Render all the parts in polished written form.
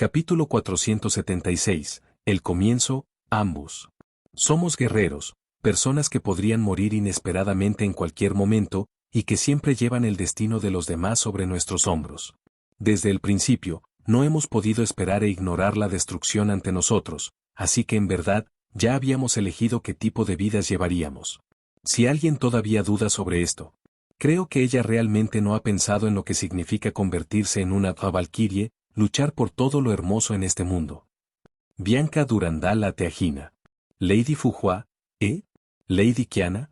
Capítulo 476. El comienzo, ambos. Somos guerreros, personas que podrían morir inesperadamente en cualquier momento, y que siempre llevan el destino de los demás sobre nuestros hombros. Desde el principio, no hemos podido esperar e ignorar la destrucción ante nosotros, así que en verdad, ya habíamos elegido qué tipo de vidas llevaríamos. Si alguien todavía duda sobre esto, creo que ella realmente no ha pensado en lo que significa convertirse en una valquirie, luchar por todo lo hermoso en este mundo. Bianca Durandal Ateagina. Lady Fuhua, Lady Kiana.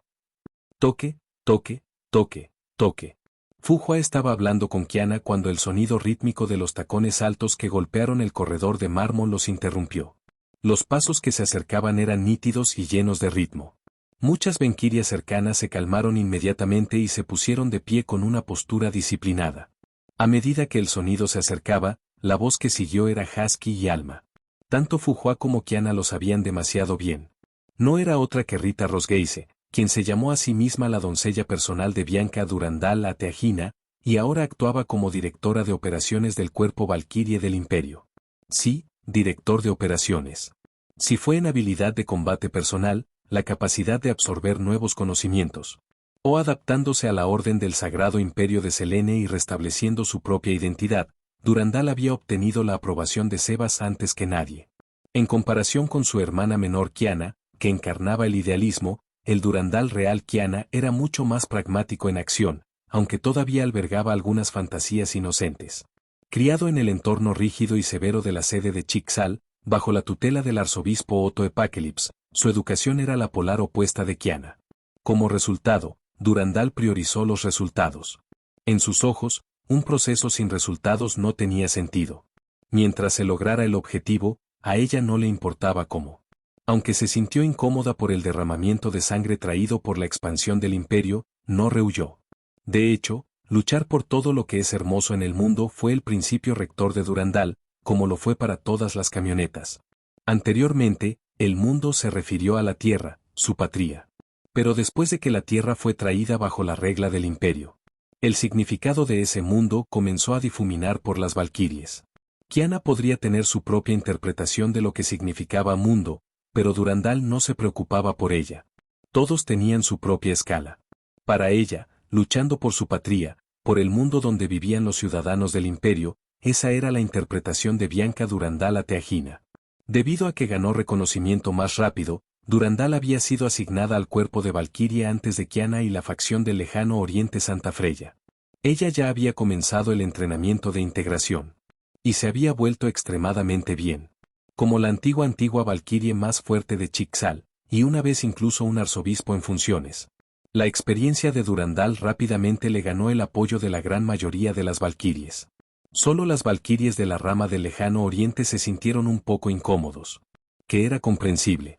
Toque, toque, toque, toque. Fuhua estaba hablando con Kiana cuando el sonido rítmico de los tacones altos que golpearon el corredor de mármol los interrumpió. Los pasos que se acercaban eran nítidos y llenos de ritmo. Muchas benquirias cercanas se calmaron inmediatamente y se pusieron de pie con una postura disciplinada. A medida que el sonido se acercaba, la voz que siguió era husky y alma. Tanto Fuhua como Kiana lo sabían demasiado bien. No era otra que Rita Rosgeise, quien se llamó a sí misma la doncella personal de Bianca Durandal Ateagina, y ahora actuaba como directora de operaciones del cuerpo Valquirie del Imperio. Sí, director de operaciones. Si fue en habilidad de combate personal, la capacidad de absorber nuevos conocimientos, o adaptándose a la orden del Sagrado Imperio de Selene y restableciendo su propia identidad, Durandal había obtenido la aprobación de Sebas antes que nadie. En comparación con su hermana menor Kiana, que encarnaba el idealismo, el Durandal real Kiana era mucho más pragmático en acción, aunque todavía albergaba algunas fantasías inocentes. Criado en el entorno rígido y severo de la sede de Chixal, bajo la tutela del arzobispo Otto Epáquelips, su educación era la polar opuesta de Kiana. Como resultado, Durandal priorizó los resultados. En sus ojos, un proceso sin resultados no tenía sentido. Mientras se lograra el objetivo, a ella no le importaba cómo. Aunque se sintió incómoda por el derramamiento de sangre traído por la expansión del imperio, no rehuyó. De hecho, luchar por todo lo que es hermoso en el mundo fue el principio rector de Durandal, como lo fue para todas las camionetas. Anteriormente, el mundo se refirió a la tierra, su patria. Pero después de que la tierra fue traída bajo la regla del imperio, el significado de ese mundo comenzó a difuminar por las valquirias. Kiana podría tener su propia interpretación de lo que significaba mundo, pero Durandal no se preocupaba por ella. Todos tenían su propia escala. Para ella, luchando por su patria, por el mundo donde vivían los ciudadanos del imperio, esa era la interpretación de Bianca Durandal Ateagina. Debido a que ganó reconocimiento más rápido, Durandal había sido asignada al cuerpo de Valquiria antes de Kiana y la facción del lejano Oriente Santa Freya. Ella ya había comenzado el entrenamiento de integración. Y se había vuelto extremadamente bien. Como la antigua Valquirie más fuerte de Chixal, y una vez incluso un arzobispo en funciones. La experiencia de Durandal rápidamente le ganó el apoyo de la gran mayoría de las valquiries. Solo las valquiries de la rama del lejano Oriente se sintieron un poco incómodos. Que era comprensible.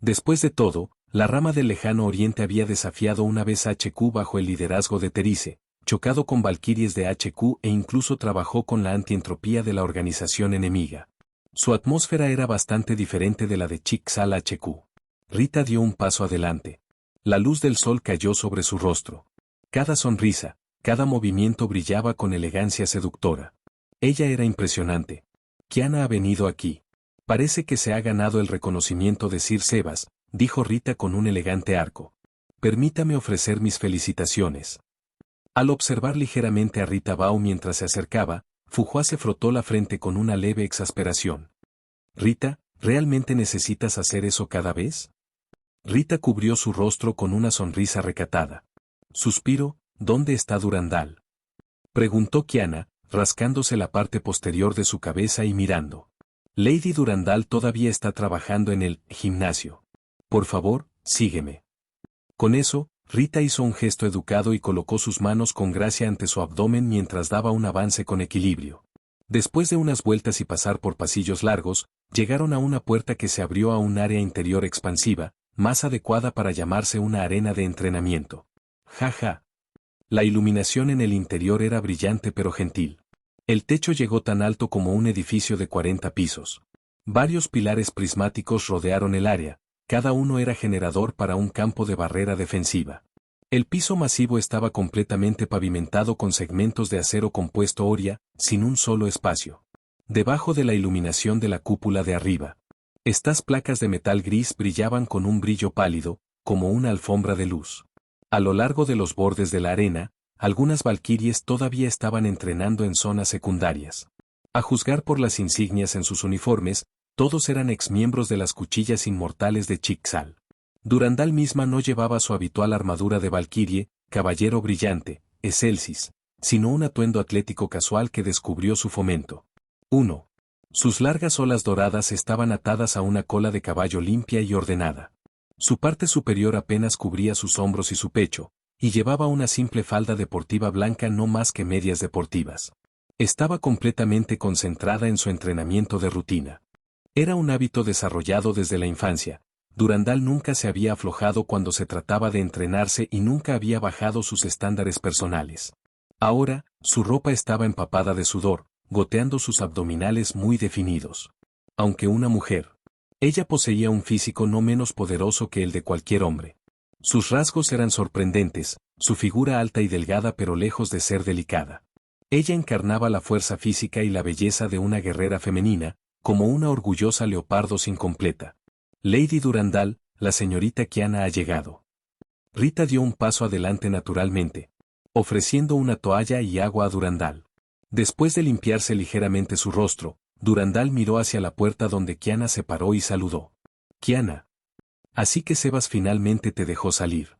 Después de todo, la rama del lejano Oriente había desafiado una vez a HQ bajo el liderazgo de Terice, chocado con valquiries de HQ e incluso trabajó con la antientropía de la organización enemiga. Su atmósfera era bastante diferente de la de Chixal HQ. Rita dio un paso adelante. La luz del sol cayó sobre su rostro. Cada sonrisa, cada movimiento brillaba con elegancia seductora. Ella era impresionante. Kiana ha venido aquí. Parece que se ha ganado el reconocimiento de Sir Sebas, dijo Rita con un elegante arco. Permítame ofrecer mis felicitaciones. Al observar ligeramente a Rita Bao mientras se acercaba, Fuhua se frotó la frente con una leve exasperación. Rita, ¿realmente necesitas hacer eso cada vez? Rita cubrió su rostro con una sonrisa recatada. Suspiro, ¿dónde está Durandal? Preguntó Kiana, rascándose la parte posterior de su cabeza y mirando. Lady Durandal todavía está trabajando en el gimnasio. Por favor, sígueme. Con eso, Rita hizo un gesto educado y colocó sus manos con gracia ante su abdomen mientras daba un avance con equilibrio. Después de unas vueltas y pasar por pasillos largos, llegaron a una puerta que se abrió a un área interior expansiva, más adecuada para llamarse una arena de entrenamiento. Jaja. La iluminación en el interior era brillante pero gentil. El techo llegó tan alto como un edificio de 40 pisos. Varios pilares prismáticos rodearon el área, cada uno era generador para un campo de barrera defensiva. El piso masivo estaba completamente pavimentado con segmentos de acero compuesto Oria, sin un solo espacio. debajo de la iluminación de la cúpula de arriba. Estas placas de metal gris brillaban con un brillo pálido, como una alfombra de luz. A lo largo de los bordes de la arena, algunas valquirias todavía estaban entrenando en zonas secundarias. A juzgar por las insignias en sus uniformes, todos eran exmiembros de las cuchillas inmortales de Chixal. Durandal misma no llevaba su habitual armadura de valquirie, caballero brillante, excelsis, sino un atuendo atlético casual que descubrió su fomento. 1. Sus largas olas doradas estaban atadas a una cola de caballo limpia y ordenada. Su parte superior apenas cubría sus hombros y su pecho, y llevaba una simple falda deportiva blanca no más que medias deportivas. Estaba completamente concentrada en su entrenamiento de rutina. Era un hábito desarrollado desde la infancia. Durandal nunca se había aflojado cuando se trataba de entrenarse y nunca había bajado sus estándares personales. Ahora, su ropa estaba empapada de sudor, goteando sus abdominales muy definidos. Aunque una mujer, ella poseía un físico no menos poderoso que el de cualquier hombre. Sus rasgos eran sorprendentes, su figura alta y delgada pero lejos de ser delicada. Ella encarnaba la fuerza física y la belleza de una guerrera femenina, como una orgullosa leopardo sin completa. Lady Durandal, la señorita Kiana ha llegado. Rita dio un paso adelante naturalmente, ofreciendo una toalla y agua a Durandal. Después de limpiarse ligeramente su rostro, Durandal miró hacia la puerta donde Kiana se paró y saludó. Kiana. Así que Sebas finalmente te dejó salir.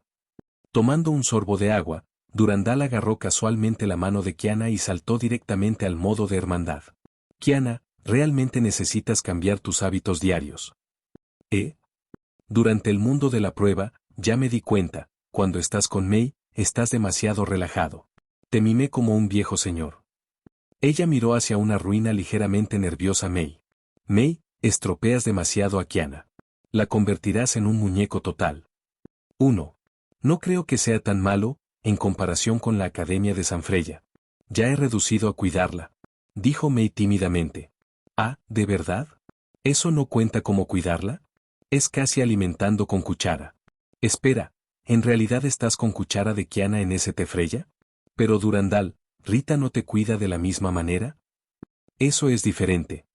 Tomando un sorbo de agua, Durandal agarró casualmente la mano de Kiana y saltó directamente al modo de hermandad. Kiana, realmente necesitas cambiar tus hábitos diarios. Durante el mundo de la prueba, ya me di cuenta, cuando estás con May, estás demasiado relajado. Te mimé como un viejo señor. Ella miró hacia una ruina ligeramente nerviosa May. May, estropeas demasiado a Kiana. La convertirás en un muñeco total. 1. No creo que sea tan malo, en comparación con la Academia de San Freya. Ya he reducido a cuidarla. Dijo May tímidamente. Ah, ¿de verdad? ¿Eso no cuenta como cuidarla? Es casi alimentando con cuchara. Espera, ¿en realidad estás con cuchara de Kiana en ese té Freya? Pero Durandal, ¿Rita no te cuida de la misma manera? Eso es diferente.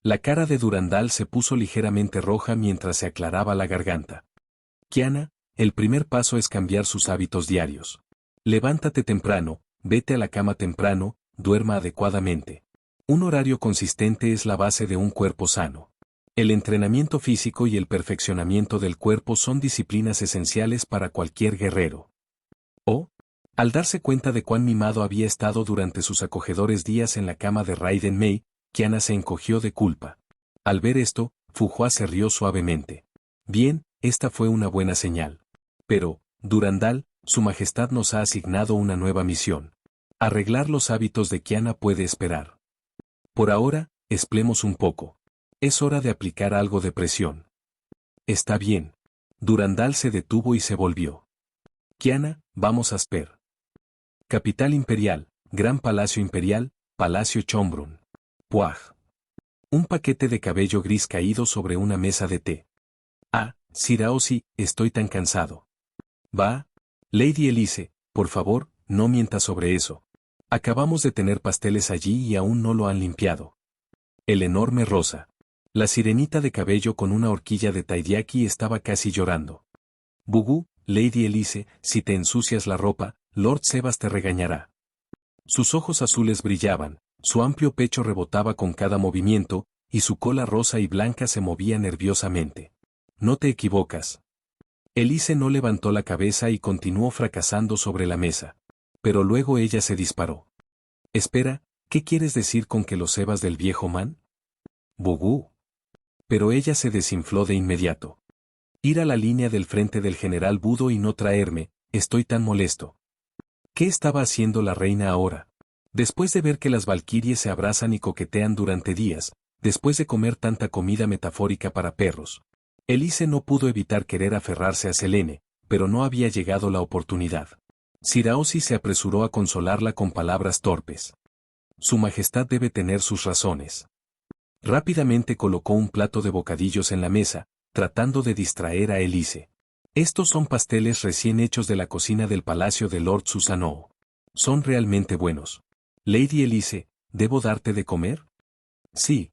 La cara de Durandal se puso ligeramente roja mientras se aclaraba la garganta. Kiana, el primer paso es cambiar sus hábitos diarios. Levántate temprano, vete a la cama temprano, duerma adecuadamente. Un horario consistente es la base de un cuerpo sano. El entrenamiento físico y el perfeccionamiento del cuerpo son disciplinas esenciales para cualquier guerrero. Al darse cuenta de cuán mimado había estado durante sus acogedores días en la cama de Raiden May, Kiana se encogió de culpa. Al ver esto, Fuhua se rió suavemente. Bien, esta fue una buena señal. Pero, Durandal, Su Majestad nos ha asignado una nueva misión. Arreglar los hábitos de Kiana puede esperar. Por ahora, esperemos un poco. Es hora de aplicar algo de presión. Está bien. Durandal se detuvo y se volvió. Kiana, vamos a Asper. Capital imperial, Gran Palacio Imperial, Palacio Chombrun. Puaj. Un paquete de cabello gris caído sobre una mesa de té. Ah, Siraosi, estoy tan cansado. Va. Lady Elise, por favor, no mientas sobre eso. Acabamos de tener pasteles allí y aún no lo han limpiado. El enorme rosa. La sirenita de cabello con una horquilla de taiyaki estaba casi llorando. Bugú, Lady Elise, si te ensucias la ropa, Lord Sebas te regañará. Sus ojos azules brillaban, su amplio pecho rebotaba con cada movimiento, y su cola rosa y blanca se movía nerviosamente. No te equivocas. Elise no levantó la cabeza y continuó fracasando sobre la mesa. Pero luego ella se disparó. Espera, ¿qué quieres decir con que los Sebas del viejo man? Bugú. Pero ella se desinfló de inmediato. Ir a la línea del frente del general Budo y no traerme, estoy tan molesto. ¿Qué estaba haciendo la reina ahora? Después de ver que las valquirias se abrazan y coquetean durante días, después de comer tanta comida metafórica para perros. Elise no pudo evitar querer aferrarse a Selene, pero no había llegado la oportunidad. Siraosi se apresuró a consolarla con palabras torpes. Su Majestad debe tener sus razones. Rápidamente colocó un plato de bocadillos en la mesa, tratando de distraer a Elise. Estos son pasteles recién hechos de la cocina del palacio de Lord Susanoo. Son realmente buenos. Lady Elise, ¿debo darte de comer? Sí.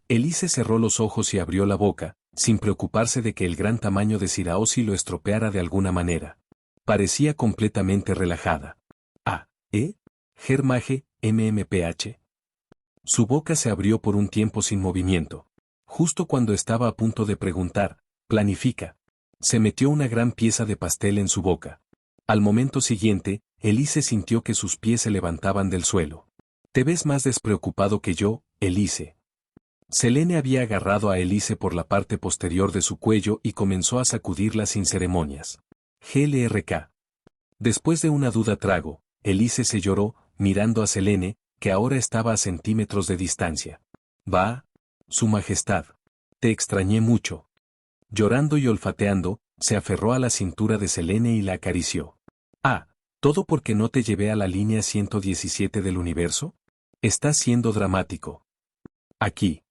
Elise cerró los ojos y abrió la boca, sin preocuparse de que el gran tamaño de Siraosi lo estropeara de alguna manera. Parecía completamente relajada. Germaje, MMPH. Su boca se abrió por un tiempo sin movimiento. Justo cuando estaba a punto de preguntar, planifica. Se metió una gran pieza de pastel en su boca. Al momento siguiente, Elise sintió que sus pies se levantaban del suelo. Te ves más despreocupado que yo, Elise. Selene había agarrado a Elise por la parte posterior de su cuello y comenzó a sacudirla sin ceremonias. GLRK. Después de una duda trago, Elise se lloró, mirando a Selene, que ahora estaba a centímetros de distancia. Va, Su Majestad. Te extrañé mucho. Llorando y olfateando, se aferró a la cintura de Selene y la acarició. ¿Todo porque no te llevé a la línea 117 del universo? Estás siendo dramático. Aquí.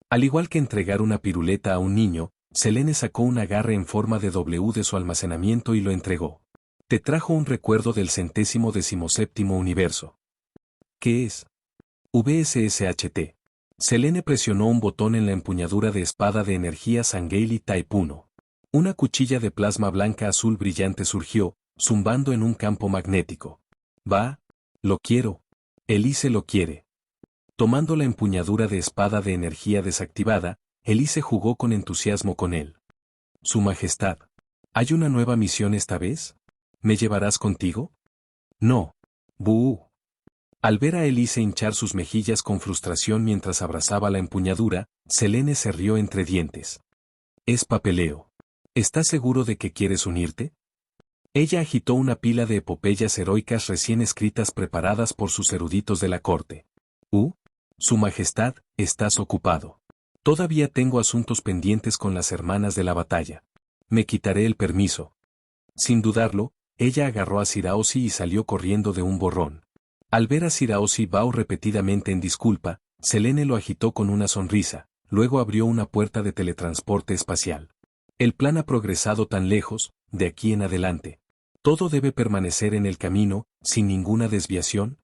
Al igual que entregar una piruleta a un niño, Selene sacó un agarre en forma de W de su almacenamiento y lo entregó. Te trajo un recuerdo del 117º universo. ¿Qué es? VSSHT. Selene presionó un botón en la empuñadura de espada de energía Sangheili Type 1. Una cuchilla de plasma blanca azul brillante surgió, zumbando en un campo magnético. Lo quiero. Elise lo quiere. Tomando la empuñadura de espada de energía desactivada, Elise jugó con entusiasmo con él. Su Majestad. ¿Hay una nueva misión esta vez? ¿Me llevarás contigo? No. Buh. Al ver a Elise hinchar sus mejillas con frustración mientras abrazaba la empuñadura, Selene se rió entre dientes. Es papeleo. ¿Estás seguro de que quieres unirte? Ella agitó una pila de epopeyas heroicas recién escritas preparadas por sus eruditos de la corte. Su Majestad, estás ocupado. Todavía tengo asuntos pendientes con las hermanas de la batalla. Me quitaré el permiso. Sin dudarlo, ella agarró a Siraosi y salió corriendo de un borrón. Al ver a Siraosi Bao repetidamente en disculpa, Selene lo agitó con una sonrisa, luego abrió una puerta de teletransporte espacial. El plan ha progresado tan lejos, de aquí en adelante. Todo debe permanecer en el camino, sin ninguna desviación.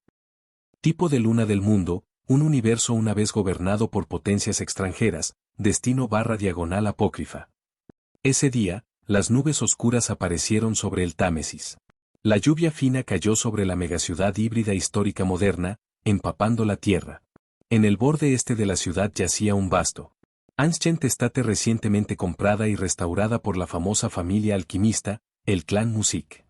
Tipo de luna del mundo, un universo una vez gobernado por potencias extranjeras, destino/diagonal apócrifa. Ese día, las nubes oscuras aparecieron sobre el Támesis. La lluvia fina cayó sobre la megaciudad híbrida histórica moderna, empapando la tierra. En el borde este de la ciudad yacía un vasto Ancient Estate recientemente comprada y restaurada por la famosa familia alquimista, el clan Music.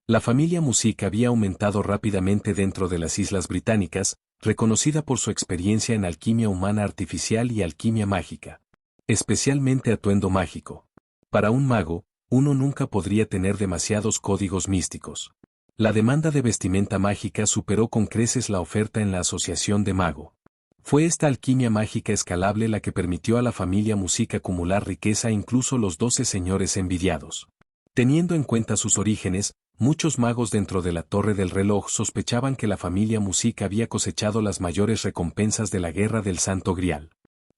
La familia Music había aumentado rápidamente dentro de las Islas Británicas, reconocida por su experiencia en alquimia humana artificial y alquimia mágica. Especialmente atuendo mágico. Para un mago, uno nunca podría tener demasiados códigos místicos. La demanda de vestimenta mágica superó con creces la oferta en la asociación de mago. Fue esta alquimia mágica escalable la que permitió a la familia Music acumular riqueza incluso los 12 señores envidiados. Teniendo en cuenta sus orígenes, muchos magos dentro de la Torre del Reloj sospechaban que la familia Music había cosechado las mayores recompensas de la Guerra del Santo Grial.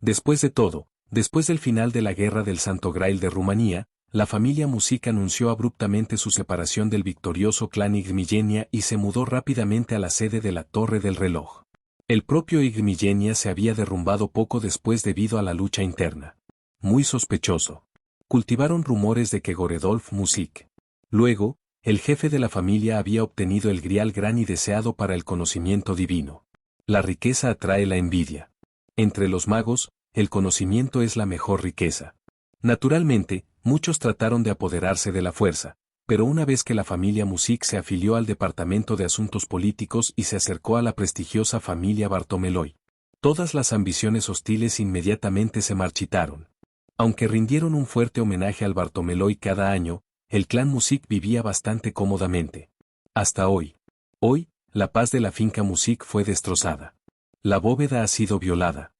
Después de todo, después del final de la Guerra del Santo Grail de Rumanía, la familia Music anunció abruptamente su separación del victorioso clan Igmillenia y se mudó rápidamente a la sede de la Torre del Reloj. El propio Igmillenia se había derrumbado poco después debido a la lucha interna. Muy sospechoso. Cultivaron rumores de que Goredolf Music. Luego, el jefe de la familia había obtenido el grial gran y deseado para el conocimiento divino. La riqueza atrae la envidia. Entre los magos, el conocimiento es la mejor riqueza. Naturalmente, muchos trataron de apoderarse de la fuerza, pero una vez que la familia Music se afilió al Departamento de Asuntos Políticos y se acercó a la prestigiosa familia Bartomeloy, todas las ambiciones hostiles inmediatamente se marchitaron. Aunque rindieron un fuerte homenaje al Bartomeloy cada año, el clan Music vivía bastante cómodamente. Hasta hoy. Hoy, la paz de la finca Music fue destrozada. La bóveda ha sido violada.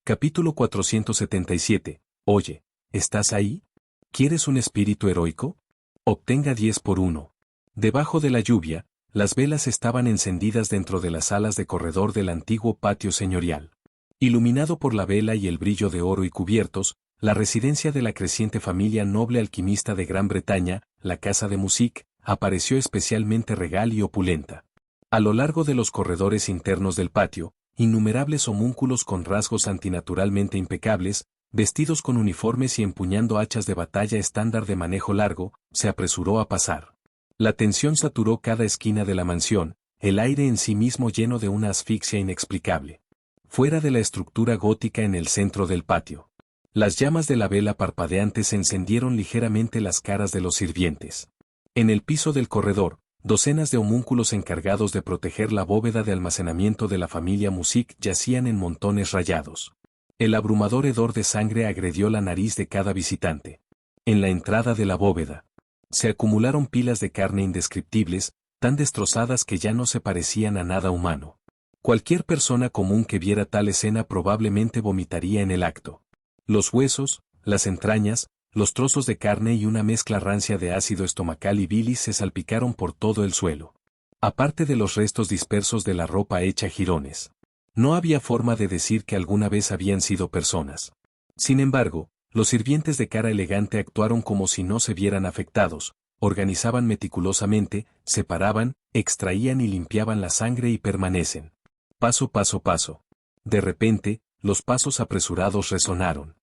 Capítulo 477. Oye, ¿estás ahí? ¿Quieres un espíritu heroico? Obtenga 10 por 1. Debajo de la lluvia, las velas estaban encendidas dentro de las salas de corredor del antiguo patio señorial. Iluminado por la vela y el brillo de oro y cubiertos, la residencia de la creciente familia noble alquimista de Gran Bretaña, la Casa de Music, apareció especialmente regal y opulenta. A lo largo de los corredores internos del patio, Innumerables homúnculos con rasgos antinaturalmente impecables, vestidos con uniformes y empuñando hachas de batalla estándar de manejo largo, se apresuró a pasar. La tensión saturó cada esquina de la mansión, el aire en sí mismo lleno de una asfixia inexplicable. Fuera de la estructura gótica en el centro del patio, las llamas de la vela parpadeantes encendieron ligeramente las caras de los sirvientes. En el piso del corredor, docenas de homúnculos encargados de proteger la bóveda de almacenamiento de la familia Music yacían en montones rayados. El abrumador hedor de sangre agredió la nariz de cada visitante. En la entrada de la bóveda, se acumularon pilas de carne indescriptibles, tan destrozadas que ya no se parecían a nada humano. Cualquier persona común que viera tal escena probablemente vomitaría en el acto. Los huesos, las entrañas, los trozos de carne y una mezcla rancia de ácido estomacal y bilis se salpicaron por todo el suelo. Aparte de los restos dispersos de la ropa hecha jirones. No había forma de decir que alguna vez habían sido personas. Sin embargo, los sirvientes de cara elegante actuaron como si no se vieran afectados, organizaban meticulosamente, separaban, extraían y limpiaban la sangre y permanecen. Paso, paso, paso. De repente, los pasos apresurados resonaron.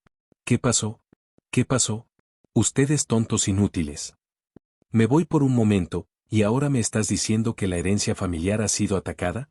¿Qué pasó? ¿Qué pasó? Ustedes tontos inútiles. Me voy por un momento, ¿y ahora me estás diciendo que la herencia familiar ha sido atacada?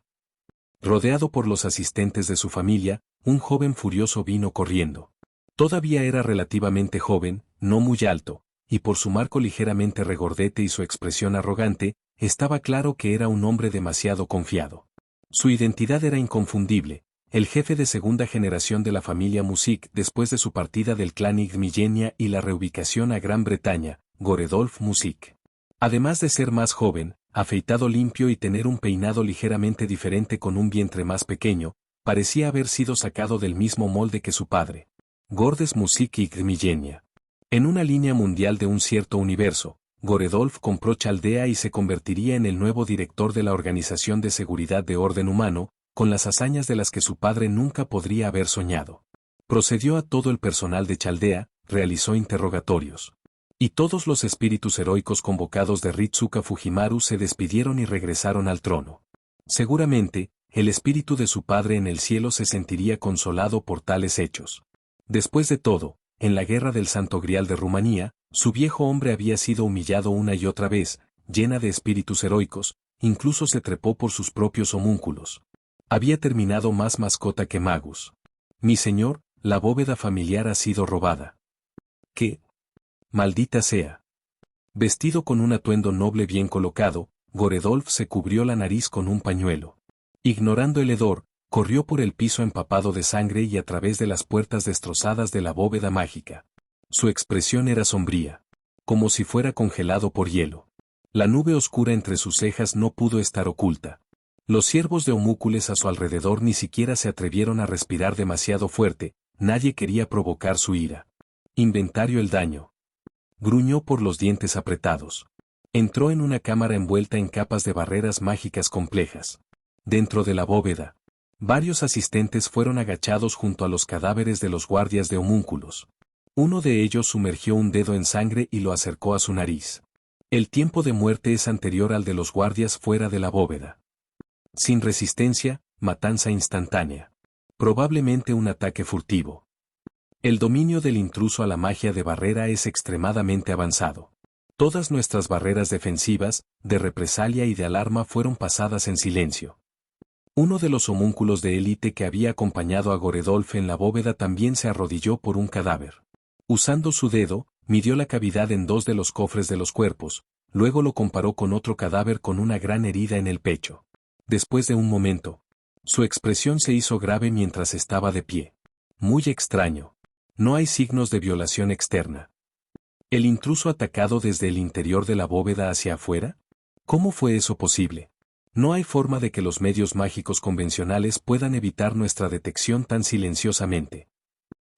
Rodeado por los asistentes de su familia, un joven furioso vino corriendo. Todavía era relativamente joven, no muy alto, y por su marco ligeramente regordete y su expresión arrogante, estaba claro que era un hombre demasiado confiado. Su identidad era inconfundible, el jefe de segunda generación de la familia Music después de su partida del clan Igmillenia y la reubicación a Gran Bretaña, Goredolf Music. Además de ser más joven, afeitado limpio y tener un peinado ligeramente diferente con un vientre más pequeño, parecía haber sido sacado del mismo molde que su padre. Gordes Music Igmillenia. En una línea mundial de un cierto universo, Goredolf compró Chaldea y se convertiría en el nuevo director de la Organización de Seguridad de Orden Humano, con las hazañas de las que su padre nunca podría haber soñado. Procedió a todo el personal de Chaldea, realizó interrogatorios. Y todos los espíritus heroicos convocados de Ritsuka Fujimaru se despidieron y regresaron al trono. Seguramente, el espíritu de su padre en el cielo se sentiría consolado por tales hechos. Después de todo, en la guerra del Santo Grial de Rumanía, su viejo hombre había sido humillado una y otra vez, llena de espíritus heroicos, incluso se trepó por sus propios homúnculos. Había terminado más mascota que Magus. Mi señor, la bóveda familiar ha sido robada. ¿Qué? Maldita sea. Vestido con un atuendo noble bien colocado, Goredolf se cubrió la nariz con un pañuelo. Ignorando el hedor, corrió por el piso empapado de sangre y a través de las puertas destrozadas de la bóveda mágica. Su expresión era sombría, como si fuera congelado por hielo. La nube oscura entre sus cejas no pudo estar oculta. Los ciervos de homúncules a su alrededor ni siquiera se atrevieron a respirar demasiado fuerte, nadie quería provocar su ira. Inventario el daño. Gruñó por los dientes apretados. Entró en una cámara envuelta en capas de barreras mágicas complejas. Dentro de la bóveda, varios asistentes fueron agachados junto a los cadáveres de los guardias de homúnculos. Uno de ellos sumergió un dedo en sangre y lo acercó a su nariz. El tiempo de muerte es anterior al de los guardias fuera de la bóveda. Sin resistencia, matanza instantánea. Probablemente un ataque furtivo. El dominio del intruso a la magia de barrera es extremadamente avanzado. Todas nuestras barreras defensivas, de represalia y de alarma fueron pasadas en silencio. Uno de los homúnculos de élite que había acompañado a Goredolf en la bóveda también se arrodilló por un cadáver. Usando su dedo, midió la cavidad en dos de los cofres de los cuerpos, luego lo comparó con otro cadáver con una gran herida en el pecho. Después de un momento, su expresión se hizo grave mientras estaba de pie. Muy extraño. No hay signos de violación externa. ¿El intruso atacado desde el interior de la bóveda hacia afuera? ¿Cómo fue eso posible? No hay forma de que los medios mágicos convencionales puedan evitar nuestra detección tan silenciosamente.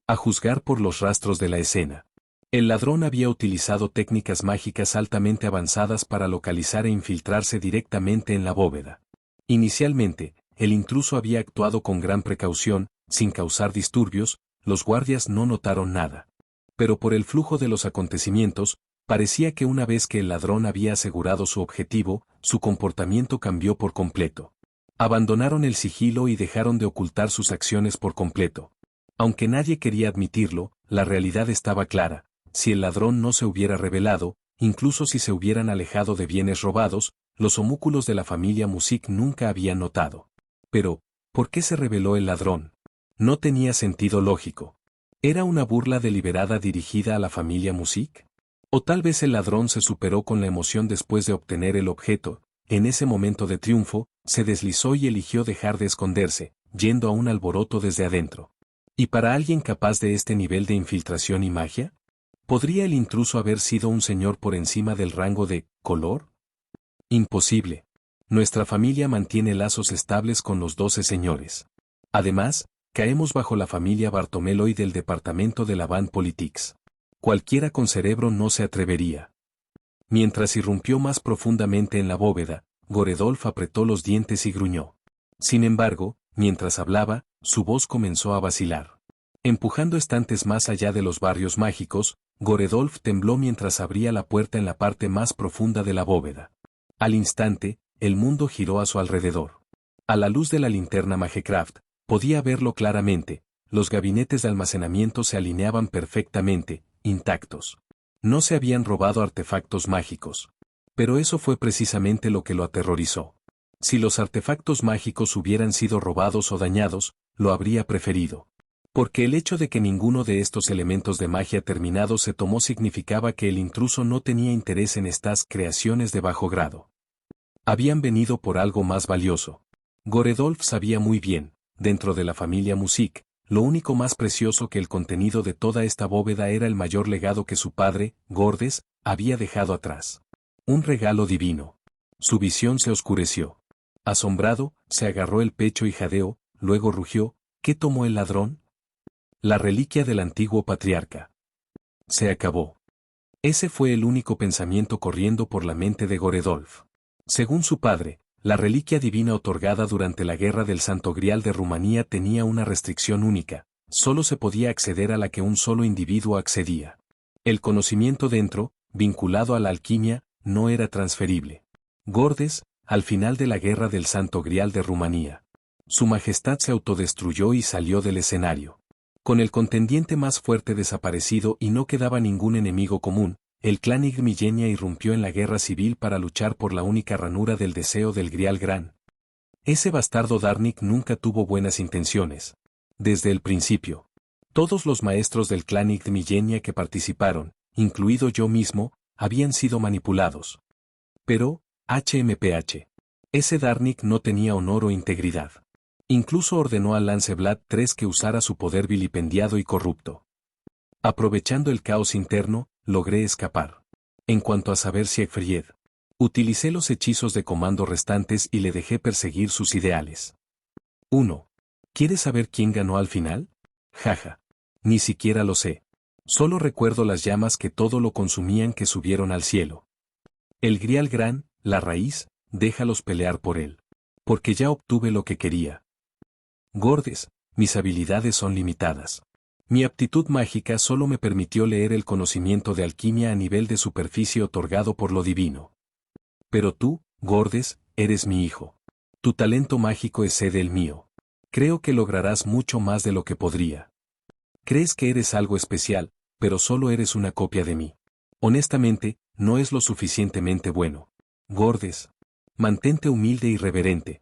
A juzgar por los rastros de la escena. El ladrón había utilizado técnicas mágicas altamente avanzadas para localizar e infiltrarse directamente en la bóveda. Inicialmente, el intruso había actuado con gran precaución, sin causar disturbios, los guardias no notaron nada. Pero por el flujo de los acontecimientos, parecía que una vez que el ladrón había asegurado su objetivo, su comportamiento cambió por completo. Abandonaron el sigilo y dejaron de ocultar sus acciones por completo. Aunque nadie quería admitirlo, la realidad estaba clara: si el ladrón no se hubiera revelado, incluso si se hubieran alejado de bienes robados, los homúnculos de la familia Music nunca habían notado. Pero, ¿por qué se reveló el ladrón? No tenía sentido lógico. ¿Era una burla deliberada dirigida a la familia Music? O tal vez el ladrón se superó con la emoción después de obtener el objeto. En ese momento de triunfo, se deslizó y eligió dejar de esconderse, yendo a un alboroto desde adentro. ¿Y para alguien capaz de este nivel de infiltración y magia? ¿Podría el intruso haber sido un señor por encima del rango de color? Imposible. Nuestra familia mantiene lazos estables con los 12 señores. Además, caemos bajo la familia Bartomeloy del departamento de la Van Politics. Cualquiera con cerebro no se atrevería. Mientras irrumpió más profundamente en la bóveda, Goredolf apretó los dientes y gruñó. Sin embargo, mientras hablaba, su voz comenzó a vacilar. Empujando estantes más allá de los barrios mágicos, Goredolf tembló mientras abría la puerta en la parte más profunda de la bóveda. Al instante, el mundo giró a su alrededor. A la luz de la linterna Magecraft, podía verlo claramente: los gabinetes de almacenamiento se alineaban perfectamente, intactos. No se habían robado artefactos mágicos. Pero eso fue precisamente lo que lo aterrorizó. Si los artefactos mágicos hubieran sido robados o dañados, lo habría preferido. Porque el hecho de que ninguno de estos elementos de magia terminados se tomó significaba que el intruso no tenía interés en estas creaciones de bajo grado. Habían venido por algo más valioso. Goredolf sabía muy bien, dentro de la familia Music, lo único más precioso que el contenido de toda esta bóveda era el mayor legado que su padre, Gordes, había dejado atrás. Un regalo divino. Su visión se oscureció. Asombrado, se agarró el pecho y jadeó, luego rugió: ¿qué tomó el ladrón? La reliquia del antiguo patriarca. Se acabó. Ese fue el único pensamiento corriendo por la mente de Goredolf. Según su padre, la reliquia divina otorgada durante la Guerra del Santo Grial de Rumanía tenía una restricción única: solo se podía acceder a la que un solo individuo accedía. El conocimiento dentro, vinculado a la alquimia, no era transferible. Gordes, al final de la Guerra del Santo Grial de Rumanía. Su Majestad se autodestruyó y salió del escenario. Con el contendiente más fuerte desaparecido y no quedaba ningún enemigo común, el clan Igmillenia irrumpió en la guerra civil para luchar por la única ranura del deseo del Grial Gran. Ese bastardo Darnik nunca tuvo buenas intenciones. Desde el principio. Todos los maestros del clan Igmillenia que participaron, incluido yo mismo, habían sido manipulados. Pero, HMPH. Ese Darnik no tenía honor o integridad. Incluso ordenó a Lanceblad III que usara su poder vilipendiado y corrupto. Aprovechando el caos interno, logré escapar. En cuanto a saber Siegfried, utilicé los hechizos de comando restantes y le dejé perseguir sus ideales. 1. ¿Quieres saber quién ganó al final? Jaja. Ni siquiera lo sé. Solo recuerdo las llamas que todo lo consumían que subieron al cielo. El Grial Gran, la raíz, déjalos pelear por él. Porque ya obtuve lo que quería. Gordes, mis habilidades son limitadas. Mi aptitud mágica solo me permitió leer el conocimiento de alquimia a nivel de superficie otorgado por lo divino. Pero tú, Gordes, eres mi hijo. Tu talento mágico excede el mío. Creo que lograrás mucho más de lo que podría. Crees que eres algo especial, pero solo eres una copia de mí. Honestamente, no es lo suficientemente bueno. Gordes. Mantente humilde y reverente.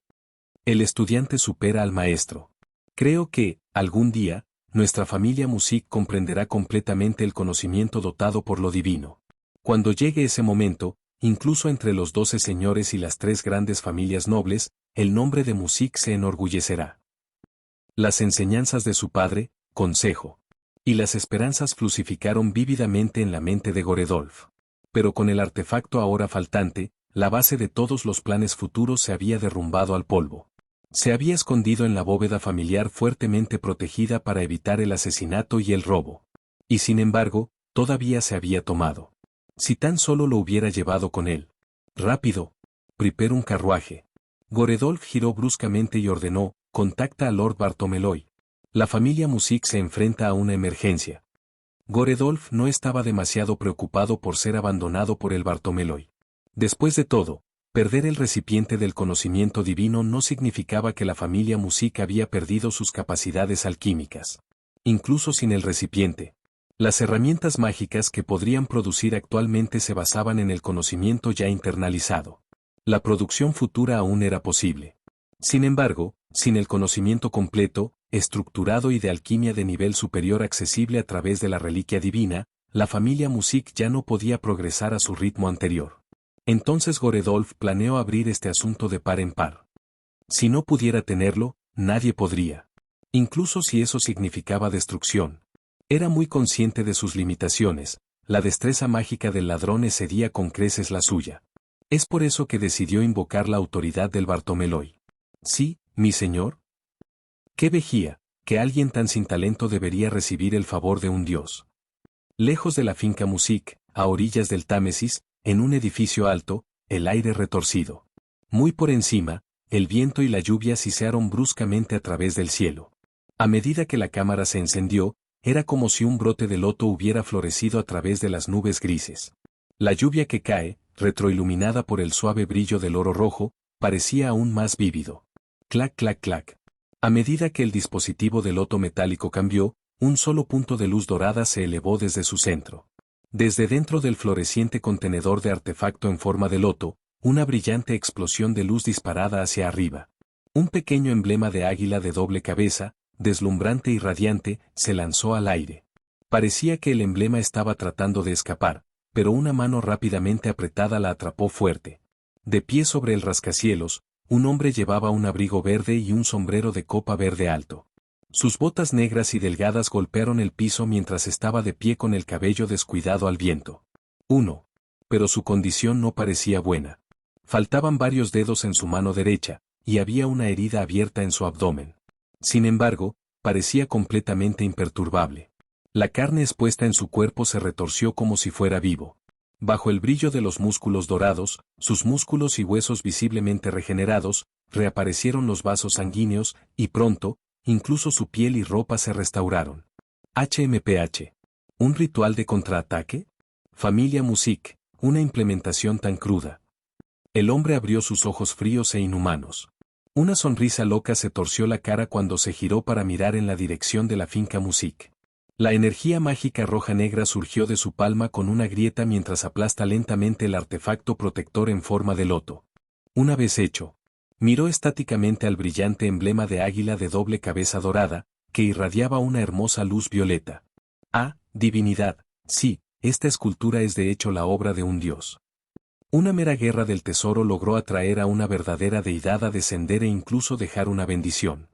El estudiante supera al maestro. Creo que, algún día, nuestra familia Music comprenderá completamente el conocimiento dotado por lo divino. Cuando llegue ese momento, incluso entre los 12 señores y las 3 grandes familias nobles, el nombre de Music se enorgullecerá. Las enseñanzas de su padre, Consejo, y las esperanzas fluxificaron vívidamente en la mente de Goredolf. Pero con el artefacto ahora faltante, la base de todos los planes futuros se había derrumbado al polvo. Se había escondido en la bóveda familiar fuertemente protegida para evitar el asesinato y el robo. Y sin embargo, todavía se había tomado. Si tan solo lo hubiera llevado con él. Rápido. Prepara un carruaje. Goredolf giró bruscamente y ordenó: contacta a Lord Bartomeloy. La familia Music se enfrenta a una emergencia. Goredolf no estaba demasiado preocupado por ser abandonado por el Bartomeloy. Después de todo, Perder el recipiente del conocimiento divino no significaba que la familia Music había perdido sus capacidades alquímicas. Incluso sin el recipiente, las herramientas mágicas que podrían producir actualmente se basaban en el conocimiento ya internalizado. La producción futura aún era posible. Sin embargo, sin el conocimiento completo, estructurado y de alquimia de nivel superior accesible a través de la reliquia divina, la familia Music ya no podía progresar a su ritmo anterior. Entonces Goredolf planeó abrir este asunto de par en par. Si no pudiera tenerlo, nadie podría. Incluso si eso significaba destrucción. Era muy consciente de sus limitaciones, la destreza mágica del ladrón excedía con creces la suya. Es por eso que decidió invocar la autoridad del Bartomeloy. Sí, mi señor. ¿Qué vejía, que alguien tan sin talento debería recibir el favor de un dios? Lejos de la finca Music, a orillas del Támesis, en un edificio alto, el aire retorcido. Muy por encima, el viento y la lluvia sisearon bruscamente a través del cielo. A medida que la cámara se encendió, era como si un brote de loto hubiera florecido a través de las nubes grises. La lluvia que cae, retroiluminada por el suave brillo del oro rojo, parecía aún más vívido. Clac, clac, clac. A medida que el dispositivo de loto metálico cambió, un solo punto de luz dorada se elevó desde su centro. Desde dentro del floreciente contenedor de artefacto en forma de loto, una brillante explosión de luz disparada hacia arriba. Un pequeño emblema de águila de doble cabeza, deslumbrante y radiante, se lanzó al aire. Parecía que el emblema estaba tratando de escapar, pero una mano rápidamente apretada la atrapó fuerte. De pie sobre el rascacielos, un hombre llevaba un abrigo verde y un sombrero de copa verde alto. Sus botas negras y delgadas golpearon el piso mientras estaba de pie con el cabello descuidado al viento. Pero su condición no parecía buena. Faltaban varios dedos en su mano derecha, y había una herida abierta en su abdomen. Sin embargo, parecía completamente imperturbable. La carne expuesta en su cuerpo se retorció como si fuera vivo. Bajo el brillo de los músculos dorados, sus músculos y huesos visiblemente regenerados, reaparecieron los vasos sanguíneos, y pronto, incluso su piel y ropa se restauraron. HMPH. ¿Un ritual de contraataque? Familia Music, una implementación tan cruda. El hombre abrió sus ojos fríos e inhumanos. Una sonrisa loca se torció la cara cuando se giró para mirar en la dirección de la finca Music. La energía mágica roja-negra surgió de su palma con una grieta mientras aplasta lentamente el artefacto protector en forma de loto. Una vez hecho, miró estáticamente al brillante emblema de águila de doble cabeza dorada, que irradiaba una hermosa luz violeta. Ah, divinidad, sí, esta escultura es de hecho la obra de un dios. Una mera guerra del tesoro logró atraer a una verdadera deidad a descender e incluso dejar una bendición.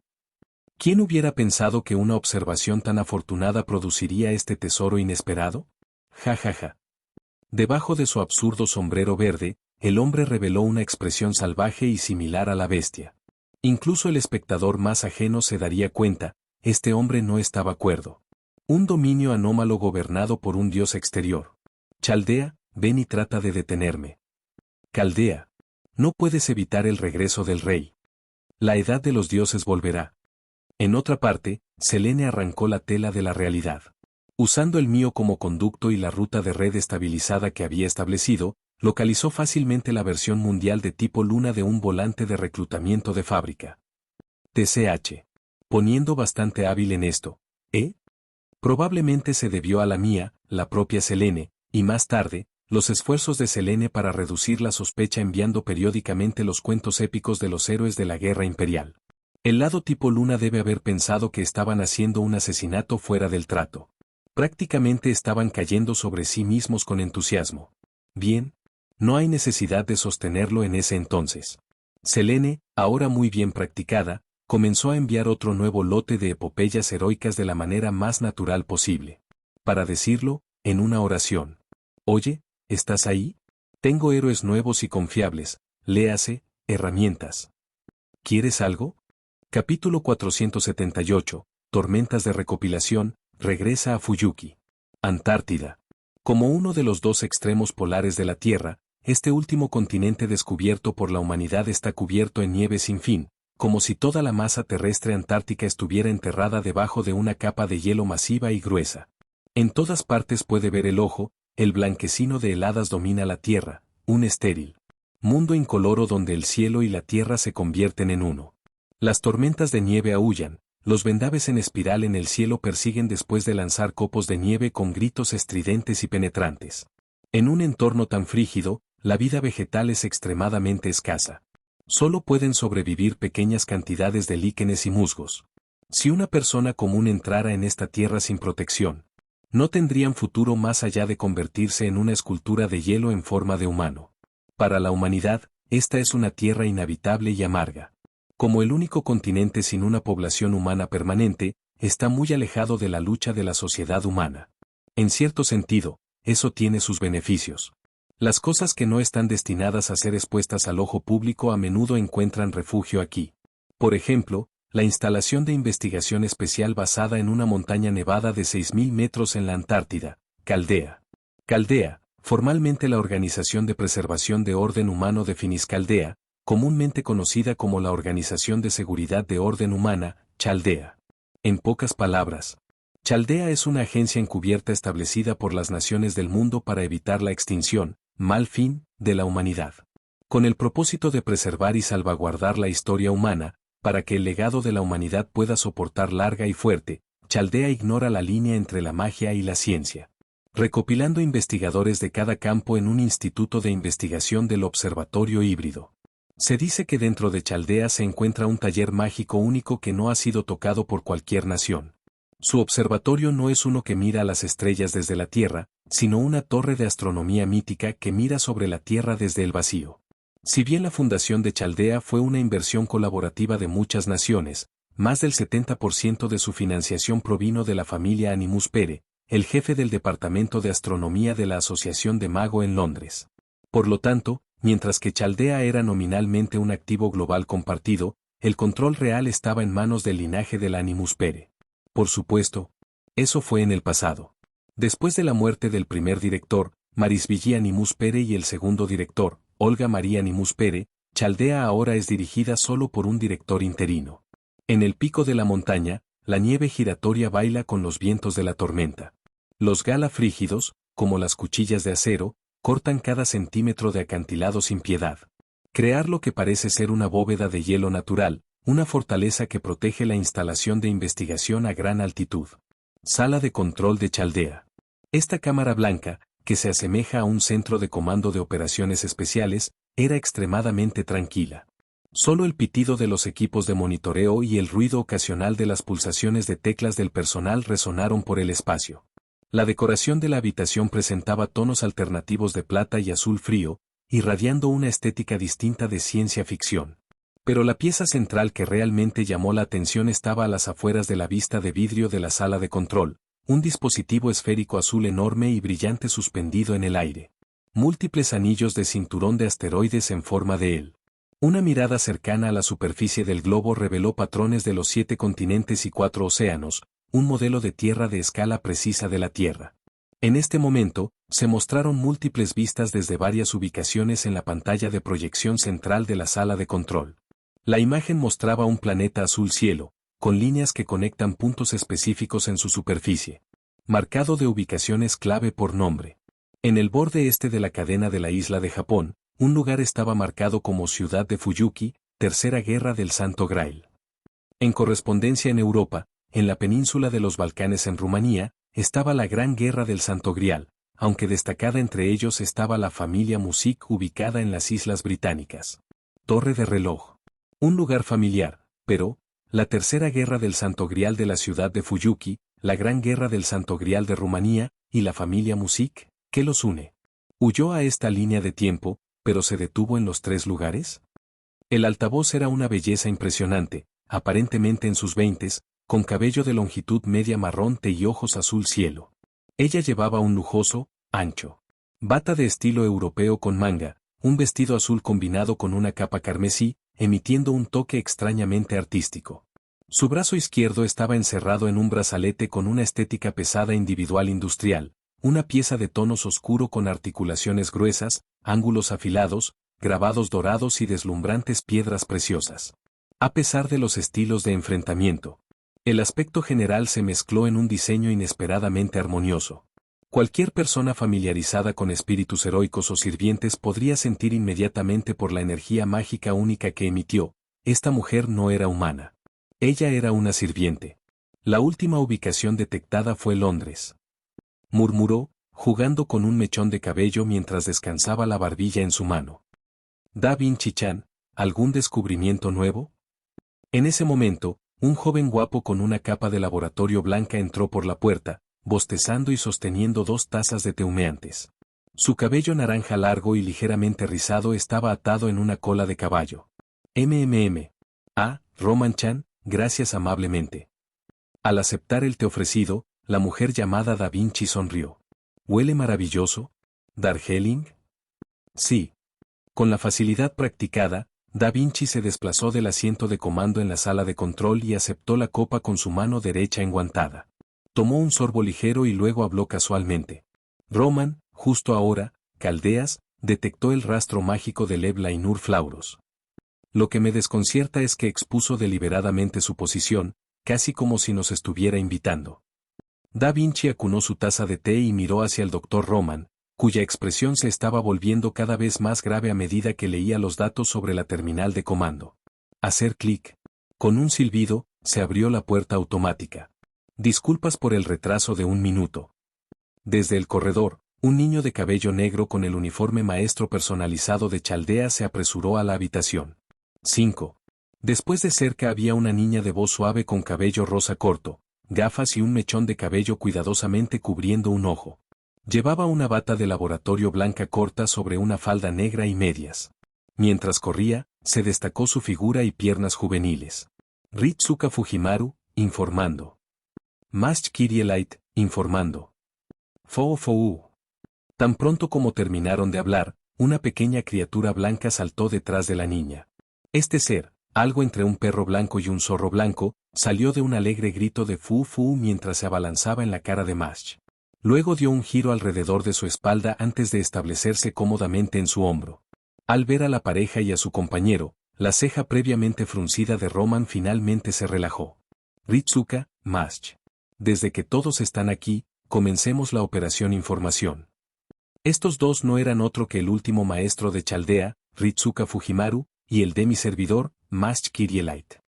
¿Quién hubiera pensado que una observación tan afortunada produciría este tesoro inesperado? Ja ja ja. Debajo de su absurdo sombrero verde, el hombre reveló una expresión salvaje y similar a la bestia. Incluso el espectador más ajeno se daría cuenta, este hombre no estaba cuerdo. Un dominio anómalo gobernado por un dios exterior. Chaldea, ven y trata de detenerme. Caldea. No puedes evitar el regreso del rey. La edad de los dioses volverá. En otra parte, Selene arrancó la tela de la realidad. Usando el mío como conducto y la ruta de red estabilizada que había establecido, localizó fácilmente la versión mundial de tipo luna de un volante de reclutamiento de fábrica. TCH. Poniendo bastante hábil en esto, ¿eh? Probablemente se debió a la mía, la propia Selene, y más tarde, los esfuerzos de Selene para reducir la sospecha enviando periódicamente los cuentos épicos de los héroes de la guerra imperial. El lado tipo luna debe haber pensado que estaban haciendo un asesinato fuera del trato. Prácticamente estaban cayendo sobre sí mismos con entusiasmo. Bien, no hay necesidad de sostenerlo en ese entonces. Selene, ahora muy bien practicada, comenzó a enviar otro nuevo lote de epopeyas heroicas de la manera más natural posible. Para decirlo, en una oración. Oye, ¿estás ahí? Tengo héroes nuevos y confiables, léase, herramientas. ¿Quieres algo? Capítulo 478, Tormentas de recopilación, regresa a Fuyuki. Antártida. Como uno de los dos extremos polares de la Tierra, este último continente descubierto por la humanidad está cubierto en nieve sin fin, como si toda la masa terrestre antártica estuviera enterrada debajo de una capa de hielo masiva y gruesa. En todas partes puede ver el ojo, el blanquecino de heladas domina la Tierra, un estéril mundo incoloro donde el cielo y la tierra se convierten en uno. Las tormentas de nieve aúllan, los vendaves en espiral en el cielo persiguen después de lanzar copos de nieve con gritos estridentes y penetrantes. En un entorno tan frígido, la vida vegetal es extremadamente escasa. Solo pueden sobrevivir pequeñas cantidades de líquenes y musgos. Si una persona común entrara en esta tierra sin protección, no tendrían futuro más allá de convertirse en una escultura de hielo en forma de humano. Para la humanidad, esta es una tierra inhabitable y amarga. Como el único continente sin una población humana permanente, está muy alejado de la lucha de la sociedad humana. En cierto sentido, eso tiene sus beneficios. Las cosas que no están destinadas a ser expuestas al ojo público a menudo encuentran refugio aquí. Por ejemplo, la instalación de investigación especial basada en una montaña nevada de 6.000 metros en la Antártida, Caldea. Caldea, formalmente la Organización de Preservación de Orden Humano de Finis Caldea, comúnmente conocida como la Organización de Seguridad de Orden Humana, Chaldea. En pocas palabras, Chaldea es una agencia encubierta establecida por las naciones del mundo para evitar la extinción, mal fin, de la humanidad. Con el propósito de preservar y salvaguardar la historia humana, para que el legado de la humanidad pueda soportar larga y fuerte, Chaldea ignora la línea entre la magia y la ciencia. Recopilando investigadores de cada campo en un instituto de investigación del Observatorio Híbrido. Se dice que dentro de Chaldea se encuentra un taller mágico único que no ha sido tocado por cualquier nación. Su observatorio no es uno que mira a las estrellas desde la Tierra, sino una torre de astronomía mítica que mira sobre la Tierra desde el vacío. Si bien la fundación de Chaldea fue una inversión colaborativa de muchas naciones, más del 70% de su financiación provino de la familia Animus Pere, el jefe del Departamento de Astronomía de la Asociación de Mago en Londres. Por lo tanto, mientras que Chaldea era nominalmente un activo global compartido, el control real estaba en manos del linaje del Animus Pere. Por supuesto, eso fue en el pasado. Después de la muerte del primer director, Marisvilli Animus Pere y el segundo director, Olga María Animus Pere, Chaldea ahora es dirigida solo por un director interino. En el pico de la montaña, la nieve giratoria baila con los vientos de la tormenta. Los gala frígidos, como las cuchillas de acero, cortan cada centímetro de acantilado sin piedad. Crear lo que parece ser una bóveda de hielo natural, una fortaleza que protege la instalación de investigación a gran altitud. Sala de control de Chaldea. Esta cámara blanca, que se asemeja a un centro de comando de operaciones especiales, era extremadamente tranquila. Solo el pitido de los equipos de monitoreo y el ruido ocasional de las pulsaciones de teclas del personal resonaron por el espacio. La decoración de la habitación presentaba tonos alternativos de plata y azul frío, irradiando una estética distinta de ciencia ficción. Pero la pieza central que realmente llamó la atención estaba a las afueras de la vista de vidrio de la sala de control, un dispositivo esférico azul enorme y brillante suspendido en el aire. Múltiples anillos de cinturón de asteroides en forma de él. Una mirada cercana a la superficie del globo reveló patrones de los 7 continentes y 4 océanos, un modelo de tierra de escala precisa de la Tierra. En este momento, se mostraron múltiples vistas desde varias ubicaciones en la pantalla de proyección central de la sala de control. La imagen mostraba un planeta azul cielo, con líneas que conectan puntos específicos en su superficie. Marcado de ubicaciones clave por nombre. En el borde este de la cadena de la isla de Japón, un lugar estaba marcado como Ciudad de Fuyuki, Tercera Guerra del Santo Grail. En correspondencia en Europa, en la península de los Balcanes en Rumanía, estaba la Gran Guerra del Santo Grial, aunque destacada entre ellos estaba la familia Music ubicada en las Islas Británicas. Torre de reloj. Un lugar familiar, pero, la Tercera Guerra del Santo Grial de la ciudad de Fuyuki, la Gran Guerra del Santo Grial de Rumanía, y la familia Music, ¿qué los une? ¿Huyó a esta línea de tiempo, pero se detuvo en los 3 lugares? El altavoz era una belleza impresionante, aparentemente en sus 20s, con cabello de longitud media marrón té y ojos azul cielo. Ella llevaba un lujoso, ancho, bata de estilo europeo con manga, un vestido azul combinado con una capa carmesí, emitiendo un toque extrañamente artístico. Su brazo izquierdo estaba encerrado en un brazalete con una estética pesada individual industrial, una pieza de tonos oscuro con articulaciones gruesas, ángulos afilados, grabados dorados y deslumbrantes piedras preciosas. A pesar de los estilos de enfrentamiento, el aspecto general se mezcló en un diseño inesperadamente armonioso. Cualquier persona familiarizada con espíritus heroicos o sirvientes podría sentir inmediatamente por la energía mágica única que emitió. Esta mujer no era humana. Ella era una sirviente. La última ubicación detectada fue Londres. Murmuró, jugando con un mechón de cabello mientras descansaba la barbilla en su mano. Da Vinci-chan, ¿algún descubrimiento nuevo? En ese momento, un joven guapo con una capa de laboratorio blanca entró por la puerta, bostezando y sosteniendo 2 tazas de té humeantes. Su cabello naranja largo y ligeramente rizado estaba atado en una cola de caballo. Roman-chan, gracias amablemente. Al aceptar el té ofrecido, la mujer llamada Da Vinci sonrió. ¿Huele maravilloso? ¿Darjeeling? Sí. Con la facilidad practicada, Da Vinci se desplazó del asiento de comando en la sala de control y aceptó la copa con su mano derecha enguantada. Tomó un sorbo ligero y luego habló casualmente. Roman, justo ahora, Caldeas, detectó el rastro mágico de Lev Lainur Flauros. Lo que me desconcierta es que expuso deliberadamente su posición, casi como si nos estuviera invitando. Da Vinci acunó su taza de té y miró hacia el doctor Roman, cuya expresión se estaba volviendo cada vez más grave a medida que leía los datos sobre la terminal de comando. Hacer clic. Con un silbido, se abrió la puerta automática. Disculpas por el retraso de 1 minuto. Desde el corredor, un niño de cabello negro con el uniforme maestro personalizado de Chaldea se apresuró a la habitación. 5. Después de cerca había una niña de voz suave con cabello rosa corto, gafas y un mechón de cabello cuidadosamente cubriendo un ojo. Llevaba una bata de laboratorio blanca corta sobre una falda negra y medias. Mientras corría, se destacó su figura y piernas juveniles. Ritsuka Fujimaru, informando. Mask Kirielite, informando. Fou. Tan pronto como terminaron de hablar, una pequeña criatura blanca saltó detrás de la niña. Este ser, algo entre un perro blanco y un zorro blanco, salió de un alegre grito de fu mientras se abalanzaba en la cara de Mask. Luego dio un giro alrededor de su espalda antes de establecerse cómodamente en su hombro. Al ver a la pareja y a su compañero, la ceja previamente fruncida de Roman finalmente se relajó. Ritsuka, Mask. Desde que todos están aquí, comencemos la operación Información. Estos dos no eran otro que el último maestro de Chaldea, Ritsuka Fujimaru, y el de mi servidor, Mask Kirielite.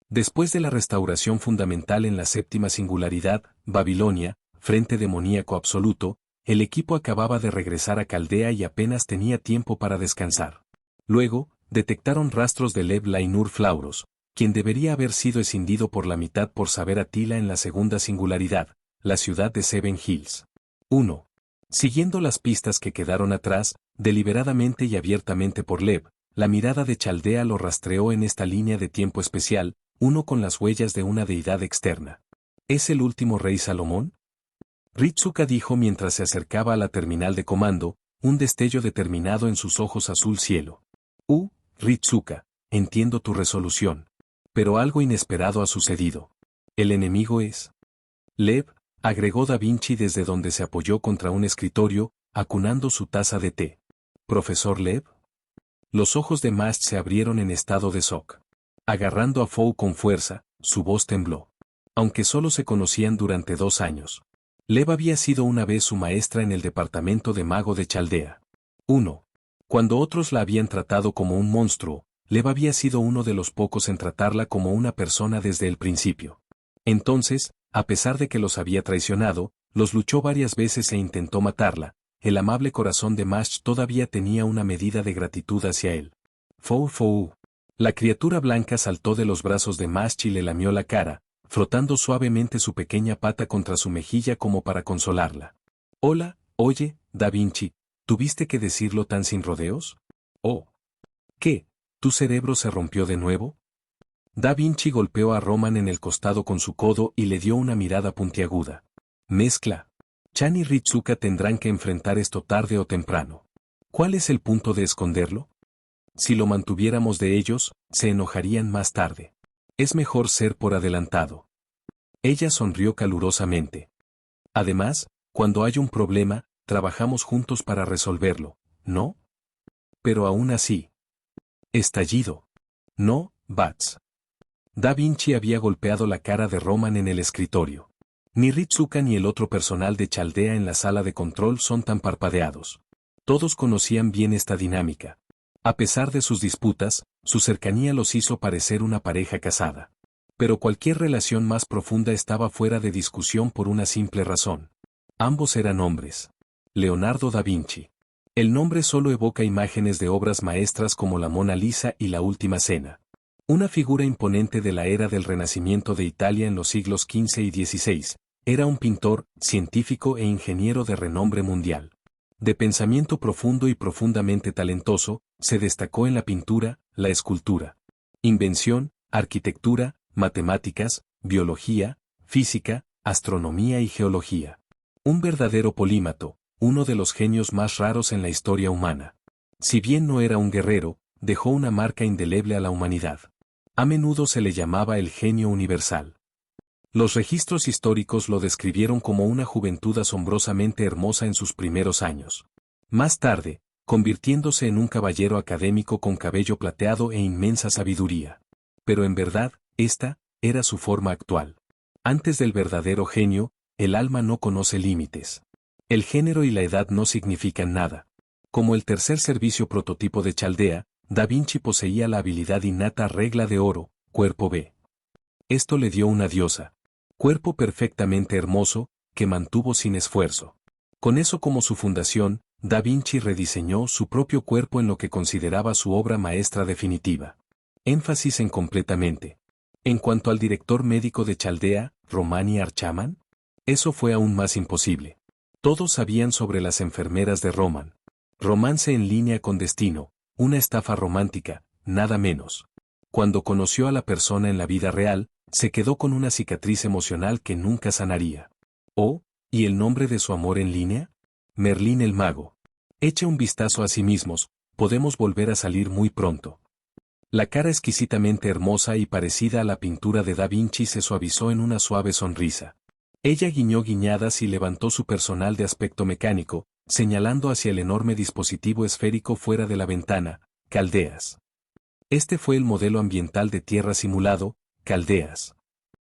Después de la restauración fundamental en la séptima singularidad, Babilonia, frente demoníaco absoluto, el equipo acababa de regresar a Caldea y apenas tenía tiempo para descansar. Luego, detectaron rastros de Lev Lainur Flauros, quien debería haber sido escindido por la mitad por saber Atila en la segunda singularidad, la ciudad de Seven Hills. 1. Siguiendo las pistas que quedaron atrás, deliberadamente y abiertamente por Lev, la mirada de Chaldea lo rastreó en esta línea de tiempo especial, uno con las huellas de una deidad externa. ¿Es el último rey Salomón? Ritsuka dijo mientras se acercaba a la terminal de comando, un destello determinado en sus ojos azul cielo. Ritsuka, entiendo tu resolución. Pero algo inesperado ha sucedido. ¿El enemigo es? Lev, agregó Da Vinci desde donde se apoyó contra un escritorio, acunando su taza de té. ¿Profesor Lev? Los ojos de Mast se abrieron en estado de shock. Agarrando a Fou con fuerza, su voz tembló. Aunque solo se conocían durante 2 años. Lev había sido una vez su maestra en el departamento de mago de Chaldea. 1. Cuando otros la habían tratado como un monstruo, Lev había sido uno de los pocos en tratarla como una persona desde el principio. Entonces, a pesar de que los había traicionado, los luchó varias veces e intentó matarla, el amable corazón de Mash todavía tenía una medida de gratitud hacia él. Fou. La criatura blanca saltó de los brazos de Mash y le lamió la cara, frotando suavemente su pequeña pata contra su mejilla como para consolarla. Hola, oye, Da Vinci, ¿tuviste que decirlo tan sin rodeos? Oh. ¿Qué? ¿Tu cerebro se rompió de nuevo? Da Vinci golpeó a Roman en el costado con su codo y le dio una mirada puntiaguda. Mezcla. Chan y Ritsuka tendrán que enfrentar esto tarde o temprano. ¿Cuál es el punto de esconderlo? Si lo mantuviéramos de ellos, se enojarían más tarde. Es mejor ser por adelantado. Ella sonrió calurosamente. Además, cuando hay un problema, trabajamos juntos para resolverlo, ¿no? Pero aún así. Estallido. No, Bats. Da Vinci había golpeado la cara de Roman en el escritorio. Ni Ritsuka ni el otro personal de Chaldea en la sala de control son tan parpadeados. Todos conocían bien esta dinámica. A pesar de sus disputas, su cercanía los hizo parecer una pareja casada. Pero cualquier relación más profunda estaba fuera de discusión por una simple razón. Ambos eran hombres. Leonardo da Vinci. El nombre solo evoca imágenes de obras maestras como la Mona Lisa y la Última Cena. Una figura imponente de la era del Renacimiento de Italia en los siglos XV y XVI, era un pintor, científico e ingeniero de renombre mundial. De pensamiento profundo y profundamente talentoso, se destacó en la pintura, la escultura, invención, arquitectura, matemáticas, biología, física, astronomía y geología. Un verdadero polímato, uno de los genios más raros en la historia humana. Si bien no era un guerrero, dejó una marca indeleble a la humanidad. A menudo se le llamaba el genio universal. Los registros históricos lo describieron como una juventud asombrosamente hermosa en sus primeros años. Más tarde, convirtiéndose en un caballero académico con cabello plateado e inmensa sabiduría. Pero en verdad, esta era su forma actual. Antes del verdadero genio, el alma no conoce límites. El género y la edad no significan nada. Como el tercer servicio prototipo de Chaldea, Da Vinci poseía la habilidad innata regla de oro, cuerpo B. Esto le dio una diosa. Cuerpo perfectamente hermoso, que mantuvo sin esfuerzo. Con eso como su fundación, Da Vinci rediseñó su propio cuerpo en lo que consideraba su obra maestra definitiva. Énfasis en completamente. En cuanto al director médico de Chaldea, Romani Archaman, eso fue aún más imposible. Todos sabían sobre las enfermeras de Roman. Romance en línea con destino, una estafa romántica, nada menos. Cuando conoció a la persona en la vida real, se quedó con una cicatriz emocional que nunca sanaría. Oh, ¿y el nombre de su amor en línea? Merlín el mago. Eche un vistazo a sí mismos, podemos volver a salir muy pronto. La cara exquisitamente hermosa y parecida a la pintura de Da Vinci se suavizó en una suave sonrisa. Ella guiñó guiñadas y levantó su personal de aspecto mecánico, señalando hacia el enorme dispositivo esférico fuera de la ventana, Caldeas. Este fue el modelo ambiental de tierra simulado, Caldeas.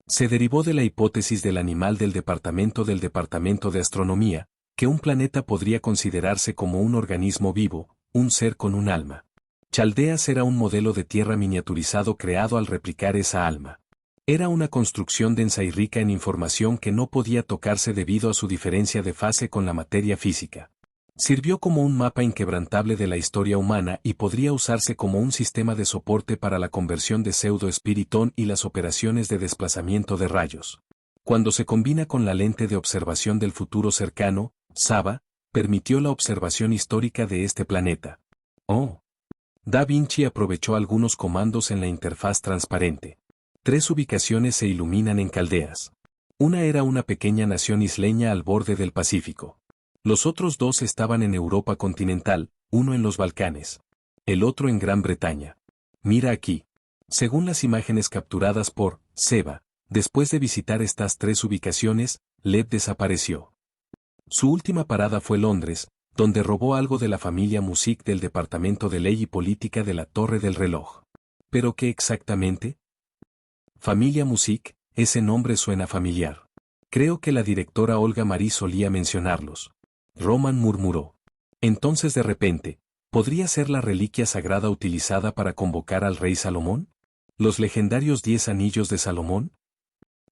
Se derivó de la hipótesis del animal del Departamento de Astronomía, que un planeta podría considerarse como un organismo vivo, un ser con un alma. Chaldeas era un modelo de tierra miniaturizado creado al replicar esa alma. Era una construcción densa y rica en información que no podía tocarse debido a su diferencia de fase con la materia física. Sirvió como un mapa inquebrantable de la historia humana y podría usarse como un sistema de soporte para la conversión de pseudo-espiritón y las operaciones de desplazamiento de rayos. Cuando se combina con la lente de observación del futuro cercano, SABA, permitió la observación histórica de este planeta. Oh. Da Vinci aprovechó algunos comandos en la interfaz transparente. 3 ubicaciones se iluminan en Caldeas. Una era una pequeña nación isleña al borde del Pacífico. Los otros 2 estaban en Europa continental, uno en los Balcanes. El otro en Gran Bretaña. Mira aquí. Según las imágenes capturadas por Seba, después de visitar estas 3 ubicaciones, Lev desapareció. Su última parada fue Londres, donde robó algo de la familia Music del Departamento de Ley y Política de la Torre del Reloj. ¿Pero qué exactamente? Familia Music, ese nombre suena familiar. Creo que la directora Olga Marí solía mencionarlos. Roman murmuró. Entonces de repente, ¿podría ser la reliquia sagrada utilizada para convocar al rey Salomón? ¿Los legendarios 10 anillos de Salomón?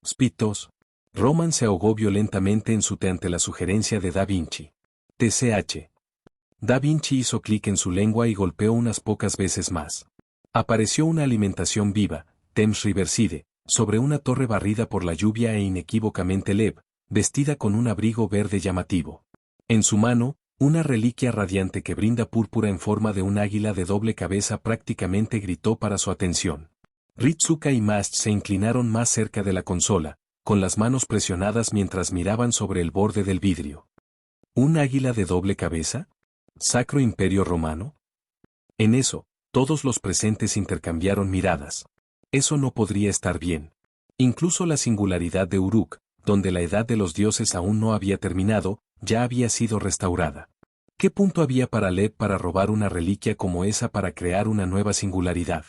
Spitos. Roman se ahogó violentamente en su té ante la sugerencia de Da Vinci. TCH. Da Vinci hizo clic en su lengua y golpeó unas pocas veces más. Apareció una alimentación viva, Thames Riverside, sobre una torre barrida por la lluvia e inequívocamente Lev, vestida con un abrigo verde llamativo. En su mano, una reliquia radiante que brinda púrpura en forma de un águila de doble cabeza prácticamente gritó para su atención. Ritsuka y Mast se inclinaron más cerca de la consola, con las manos presionadas mientras miraban sobre el borde del vidrio. ¿Un águila de doble cabeza? ¿Sacro Imperio Romano? En eso, todos los presentes intercambiaron miradas. Eso no podría estar bien. Incluso la singularidad de Uruk, donde la edad de los dioses aún no había terminado, ya había sido restaurada. ¿Qué punto había para Lev para robar una reliquia como esa para crear una nueva singularidad?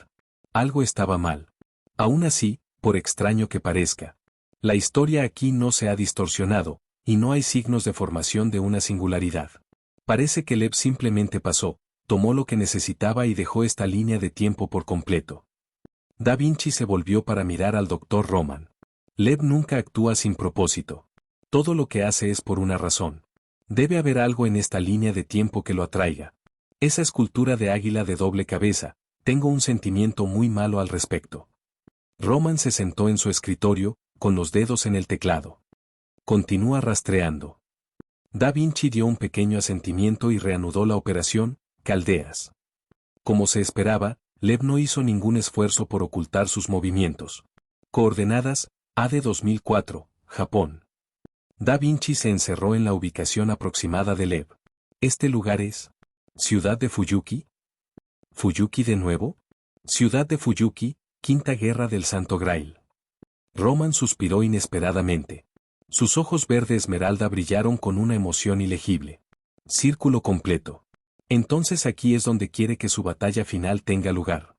Algo estaba mal. Aún así, por extraño que parezca, La historia aquí no se ha distorsionado, y no hay signos de formación de una singularidad. Parece que Lev simplemente pasó, tomó lo que necesitaba y dejó esta línea de tiempo por completo. Da Vinci se volvió para mirar al doctor Roman. Lev nunca actúa sin propósito. Todo lo que hace es por una razón. Debe haber algo en esta línea de tiempo que lo atraiga. Esa escultura de águila de doble cabeza, tengo un sentimiento muy malo al respecto. Roman se sentó en su escritorio, con los dedos en el teclado. Continúa rastreando. Da Vinci dio un pequeño asentimiento y reanudó la operación, Caldeas. Como se esperaba, Lev no hizo ningún esfuerzo por ocultar sus movimientos. Coordenadas, AD 2004, Japón. Da Vinci se encerró en la ubicación aproximada de Lev. ¿Este lugar es? ¿Ciudad de Fuyuki? ¿Fuyuki de nuevo? Ciudad de Fuyuki, Quinta Guerra del Santo Grail. Roman suspiró inesperadamente. Sus ojos verde esmeralda brillaron con una emoción ilegible. Círculo completo. Entonces aquí es donde quiere que su batalla final tenga lugar.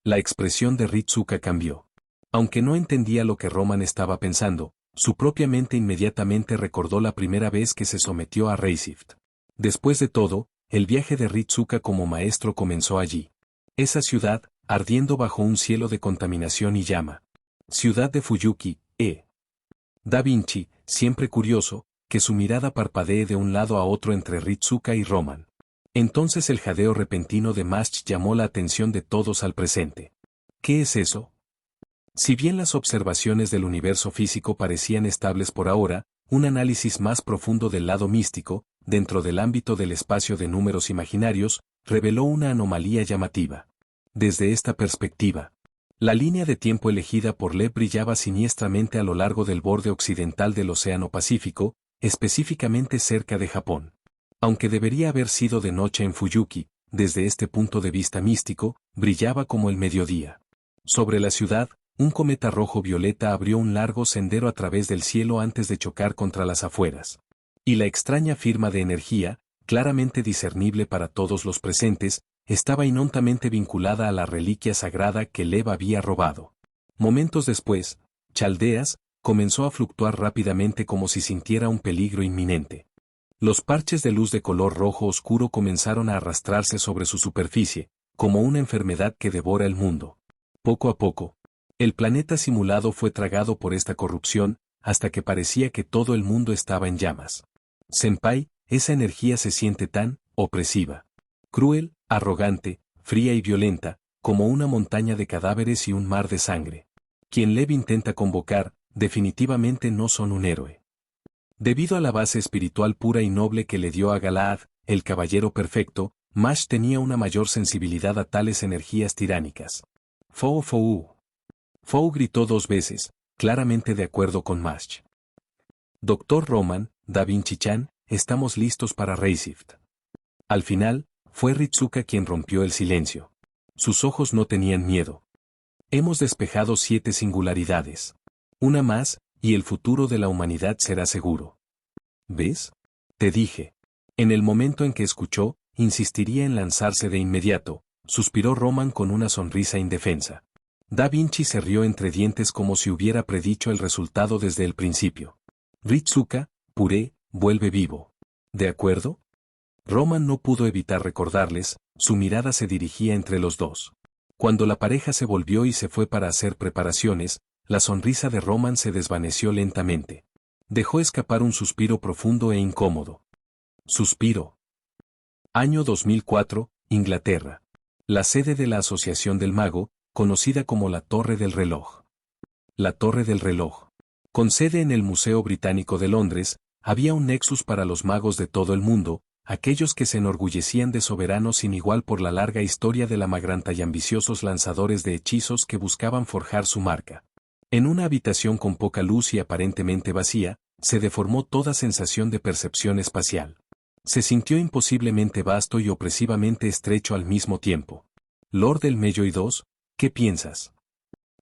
La expresión de Ritsuka cambió. Aunque no entendía lo que Roman estaba pensando, su propia mente inmediatamente recordó la primera vez que se sometió a Reisift. Después de todo, el viaje de Ritsuka como maestro comenzó allí. Esa ciudad, ardiendo bajo un cielo de contaminación y llama. Ciudad de Fuyuki, Da Vinci, siempre curioso, que su mirada parpadee de un lado a otro entre Ritsuka y Roman. Entonces el jadeo repentino de Masch llamó la atención de todos al presente. ¿Qué es eso? Si bien las observaciones del universo físico parecían estables por ahora, un análisis más profundo del lado místico, dentro del ámbito del espacio de números imaginarios, reveló una anomalía llamativa. Desde esta perspectiva, la línea de tiempo elegida por Lev brillaba siniestramente a lo largo del borde occidental del Océano Pacífico, específicamente cerca de Japón. Aunque debería haber sido de noche en Fuyuki, desde este punto de vista místico, brillaba como el mediodía. Sobre la ciudad, un cometa rojo-violeta abrió un largo sendero a través del cielo antes de chocar contra las afueras. Y la extraña firma de energía, claramente discernible para todos los presentes, estaba inontamente vinculada a la reliquia sagrada que Lev había robado. Momentos después, Chaldeas comenzó a fluctuar rápidamente como si sintiera un peligro inminente. Los parches de luz de color rojo oscuro comenzaron a arrastrarse sobre su superficie, como una enfermedad que devora el mundo. Poco a poco, el planeta simulado fue tragado por esta corrupción, hasta que parecía que todo el mundo estaba en llamas. Senpai, esa energía se siente tan opresiva, cruel, arrogante, fría y violenta, como una montaña de cadáveres y un mar de sangre. Quien Lev intenta convocar, definitivamente no son un héroe. Debido a la base espiritual pura y noble que le dio a Galaad, el caballero perfecto, Mash tenía una mayor sensibilidad a tales energías tiránicas. Fou Fou. Fou gritó 2 veces, claramente de acuerdo con Mash. Doctor Roman, Da Vinci-chan, estamos listos para Reisift. Al final, fue Ritsuka quien rompió el silencio. Sus ojos no tenían miedo. Hemos despejado 7 singularidades. Una más, y el futuro de la humanidad será seguro. ¿Ves? Te dije. En el momento en que escuchó, insistiría en lanzarse de inmediato, suspiró Roman con una sonrisa indefensa. Da Vinci se rió entre dientes como si hubiera predicho el resultado desde el principio. Ritsuka, puré, vuelve vivo. ¿De acuerdo? Roman no pudo evitar recordarles, su mirada se dirigía entre los dos. Cuando la pareja se volvió y se fue para hacer preparaciones, la sonrisa de Roman se desvaneció lentamente. Dejó escapar un suspiro profundo e incómodo. Suspiro. Año 2004, Inglaterra. La sede de la Asociación del Mago, conocida como la Torre del Reloj. La Torre del Reloj. Con sede en el Museo Británico de Londres, había un nexus para los magos de todo el mundo, aquellos que se enorgullecían de soberanos sin igual por la larga historia de la magranta y ambiciosos lanzadores de hechizos que buscaban forjar su marca. En una habitación con poca luz y aparentemente vacía, se deformó toda sensación de percepción espacial. Se sintió imposiblemente vasto y opresivamente estrecho al mismo tiempo. Lord del Mello y II, ¿qué piensas?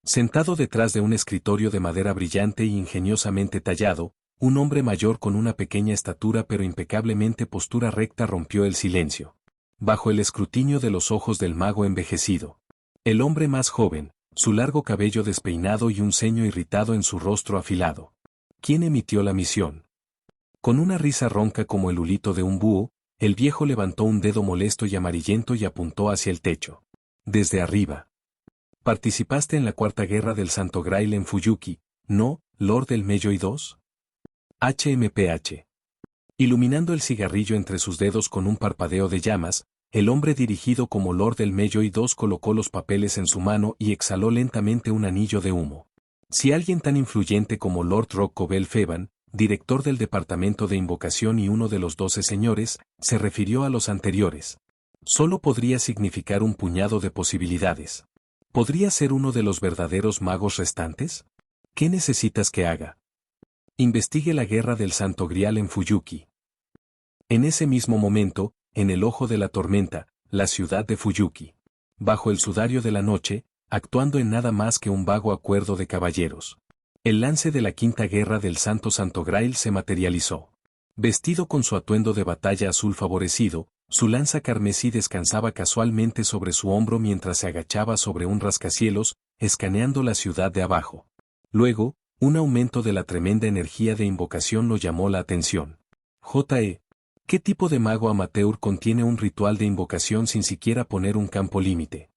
Sentado detrás de un escritorio de madera brillante y ingeniosamente tallado, un hombre mayor con una pequeña estatura pero impecablemente postura recta rompió el silencio. Bajo el escrutinio de los ojos del mago envejecido. El hombre más joven, su largo cabello despeinado y un ceño irritado en su rostro afilado. ¿Quién emitió la misión? Con una risa ronca como el ulito de un búho, el viejo levantó un dedo molesto y amarillento y apuntó hacia el techo. Desde arriba. ¿Participaste en la Cuarta Guerra del Santo Grail en Fuyuki, no, Lord del Meiji II? HMPH. Iluminando el cigarrillo entre sus dedos con un parpadeo de llamas, el hombre dirigido como Lord del Meiji II colocó los papeles en su mano y exhaló lentamente un anillo de humo. Si alguien tan influyente como Lord Rockcobell Feban, director del Departamento de Invocación y uno de los 12 señores, se refirió a los anteriores, solo podría significar un puñado de posibilidades. ¿Podría ser uno de los verdaderos magos restantes? ¿Qué necesitas que haga? Investigue la guerra del Santo Grial en Fuyuki. En ese mismo momento, en el ojo de la tormenta, la ciudad de Fuyuki. Bajo el sudario de la noche, actuando en nada más que un vago acuerdo de caballeros. El lance de la quinta guerra del Santo Grail se materializó. Vestido con su atuendo de batalla azul favorecido, su lanza carmesí descansaba casualmente sobre su hombro mientras se agachaba sobre un rascacielos, escaneando la ciudad de abajo. Luego, un aumento de la tremenda energía de invocación lo llamó la atención. ¿Qué tipo de mago amateur contiene un ritual de invocación sin siquiera poner un campo límite?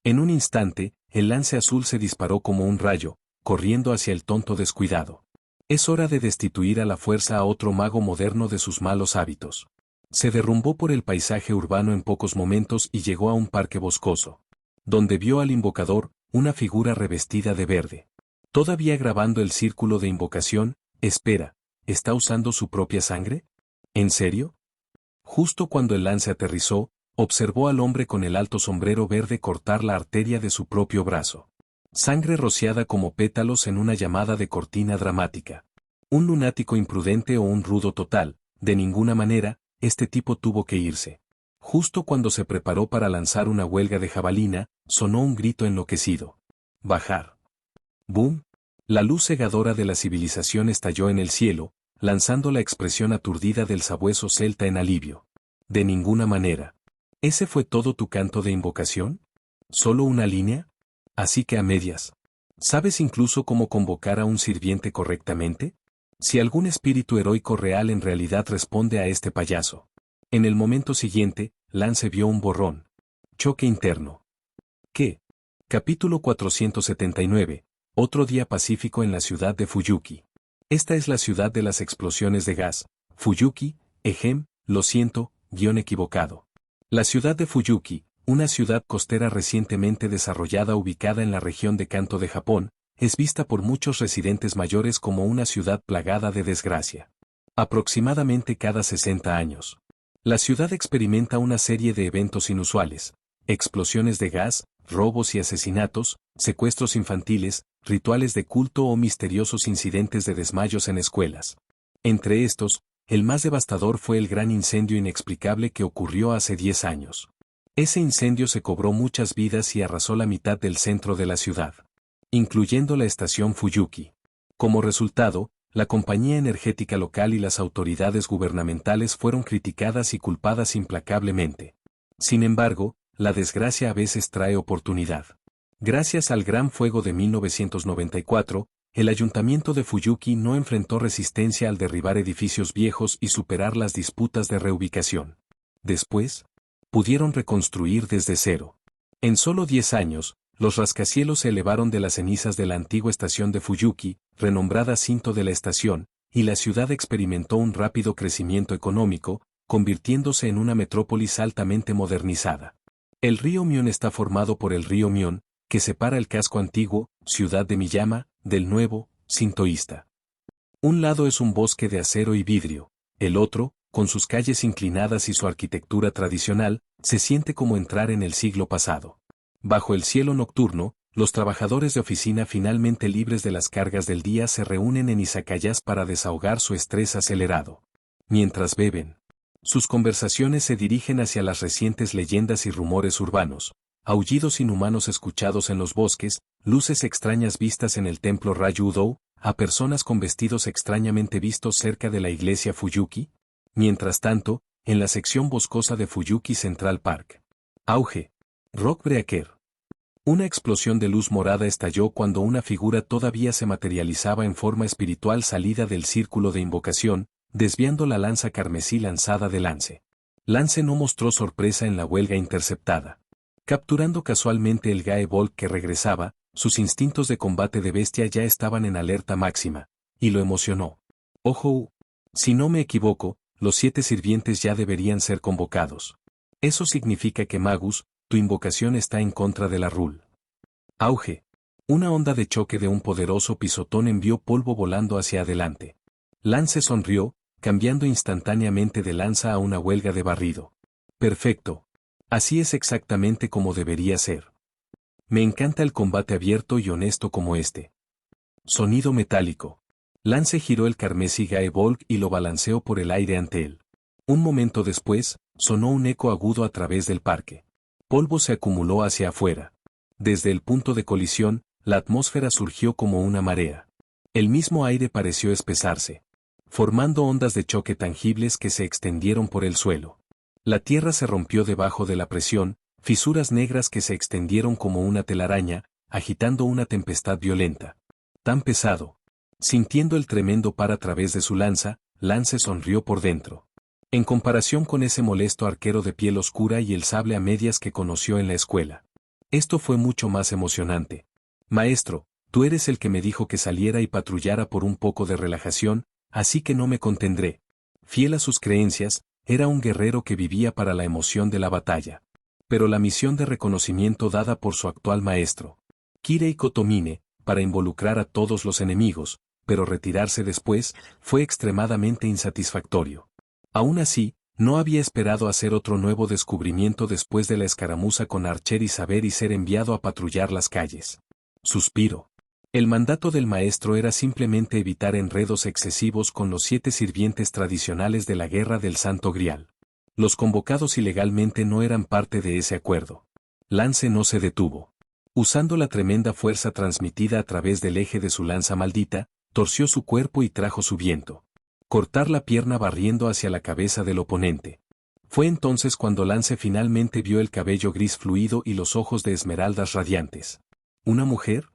En un instante, el lance azul se disparó como un rayo, corriendo hacia el tonto descuidado. Es hora de destituir a la fuerza a otro mago moderno de sus malos hábitos. Se derrumbó por el paisaje urbano en pocos momentos y llegó a un parque boscoso, donde vio al invocador, una figura revestida de verde. Todavía grabando el círculo de invocación, espera, ¿está usando su propia sangre? ¿En serio? Justo cuando el lance aterrizó, observó al hombre con el alto sombrero verde cortar la arteria de su propio brazo. Sangre rociada como pétalos en una llamada de cortina dramática. Un lunático imprudente o un rudo total, de ninguna manera, este tipo tuvo que irse. Justo cuando se preparó para lanzar una huelga de jabalina, sonó un grito enloquecido. ¡Bajar! ¡Boom! La luz cegadora de la civilización estalló en el cielo, lanzando la expresión aturdida del sabueso celta en alivio. De ninguna manera. ¿Ese fue todo tu canto de invocación? ¿Solo una línea? Así que a medias. ¿Sabes incluso cómo convocar a un sirviente correctamente? Si algún espíritu heroico real en realidad responde a este payaso. En el momento siguiente, Lance vio un borrón. Choque interno. ¿Qué? Capítulo 479. Otro día pacífico en la ciudad de Fuyuki. Esta es la ciudad de las explosiones de gas. Fuyuki, lo siento, guión equivocado. La ciudad de Fuyuki, una ciudad costera recientemente desarrollada ubicada en la región de Kanto de Japón, es vista por muchos residentes mayores como una ciudad plagada de desgracia. Aproximadamente cada 60 años. La ciudad experimenta una serie de eventos inusuales, explosiones de gas, robos y asesinatos, secuestros infantiles, rituales de culto o misteriosos incidentes de desmayos en escuelas. Entre estos, el más devastador fue el gran incendio inexplicable que ocurrió hace 10 años. Ese incendio se cobró muchas vidas y arrasó la mitad del centro de la ciudad, incluyendo la estación Fuyuki. Como resultado, la compañía energética local y las autoridades gubernamentales fueron criticadas y culpadas implacablemente. Sin embargo, la desgracia a veces trae oportunidad. Gracias al Gran Fuego de 1994, el ayuntamiento de Fuyuki no enfrentó resistencia al derribar edificios viejos y superar las disputas de reubicación. Después, pudieron reconstruir desde cero. En solo 10 años, los rascacielos se elevaron de las cenizas de la antigua estación de Fuyuki, renombrada Cinto de la Estación, y la ciudad experimentó un rápido crecimiento económico, convirtiéndose en una metrópolis altamente modernizada. El río Mion está formado por el río Mion, que separa el casco antiguo, ciudad de Miyama, del nuevo, sintoísta. Un lado es un bosque de acero y vidrio, el otro, con sus calles inclinadas y su arquitectura tradicional, se siente como entrar en el siglo pasado. Bajo el cielo nocturno, los trabajadores de oficina finalmente libres de las cargas del día se reúnen en izakayas para desahogar su estrés acelerado. Mientras beben, sus conversaciones se dirigen hacia las recientes leyendas y rumores urbanos, aullidos inhumanos escuchados en los bosques, luces extrañas vistas en el templo Ryūdō, a personas con vestidos extrañamente vistos cerca de la iglesia Fuyuki. Mientras tanto, en la sección boscosa de Fuyuki Central Park. Auge. Rock Breaker. Una explosión de luz morada estalló cuando una figura todavía se materializaba en forma espiritual salida del círculo de invocación, desviando la lanza carmesí lanzada de Lance. Lance no mostró sorpresa en la huelga interceptada. Capturando casualmente el Gae-Bolg que regresaba, sus instintos de combate de bestia ya estaban en alerta máxima, y lo emocionó. Ojo, si no me equivoco, los 7 sirvientes ya deberían ser convocados. Eso significa que Magus, tu invocación está en contra de la Rule. Auge. Una onda de choque de un poderoso pisotón envió polvo volando hacia adelante. Lance sonrió, cambiando instantáneamente de lanza a una huelga de barrido. Perfecto. Así es exactamente como debería ser. Me encanta el combate abierto y honesto como este. Sonido metálico. Lance giró el carmesí Gae-Bolg y lo balanceó por el aire ante él. Un momento después, sonó un eco agudo a través del parque. Polvo se acumuló hacia afuera. Desde el punto de colisión, la atmósfera surgió como una marea. El mismo aire pareció espesarse, formando ondas de choque tangibles que se extendieron por el suelo. La tierra se rompió debajo de la presión, fisuras negras que se extendieron como una telaraña, agitando una tempestad violenta. Tan pesado. Sintiendo el tremendo par a través de su lanza, Lance sonrió por dentro. En comparación con ese molesto arquero de piel oscura y el sable a medias que conoció en la escuela. Esto fue mucho más emocionante. Maestro, tú eres el que me dijo que saliera y patrullara por un poco de relajación, así que no me contendré. Fiel a sus creencias, era un guerrero que vivía para la emoción de la batalla. Pero la misión de reconocimiento dada por su actual maestro, Kirei Kotomine, para involucrar a todos los enemigos, pero retirarse después, fue extremadamente insatisfactorio. Aún así, no había esperado hacer otro nuevo descubrimiento después de la escaramuza con Archer y saber y ser enviado a patrullar las calles. Suspiro. El mandato del maestro era simplemente evitar enredos excesivos con los 7 sirvientes tradicionales de la Guerra del Santo Grial. Los convocados ilegalmente no eran parte de ese acuerdo. Lance no se detuvo. Usando la tremenda fuerza transmitida a través del eje de su lanza maldita, torció su cuerpo y trajo su viento. Cortar la pierna barriendo hacia la cabeza del oponente. Fue entonces cuando Lance finalmente vio el cabello gris fluido y los ojos de esmeraldas radiantes. ¿Una mujer?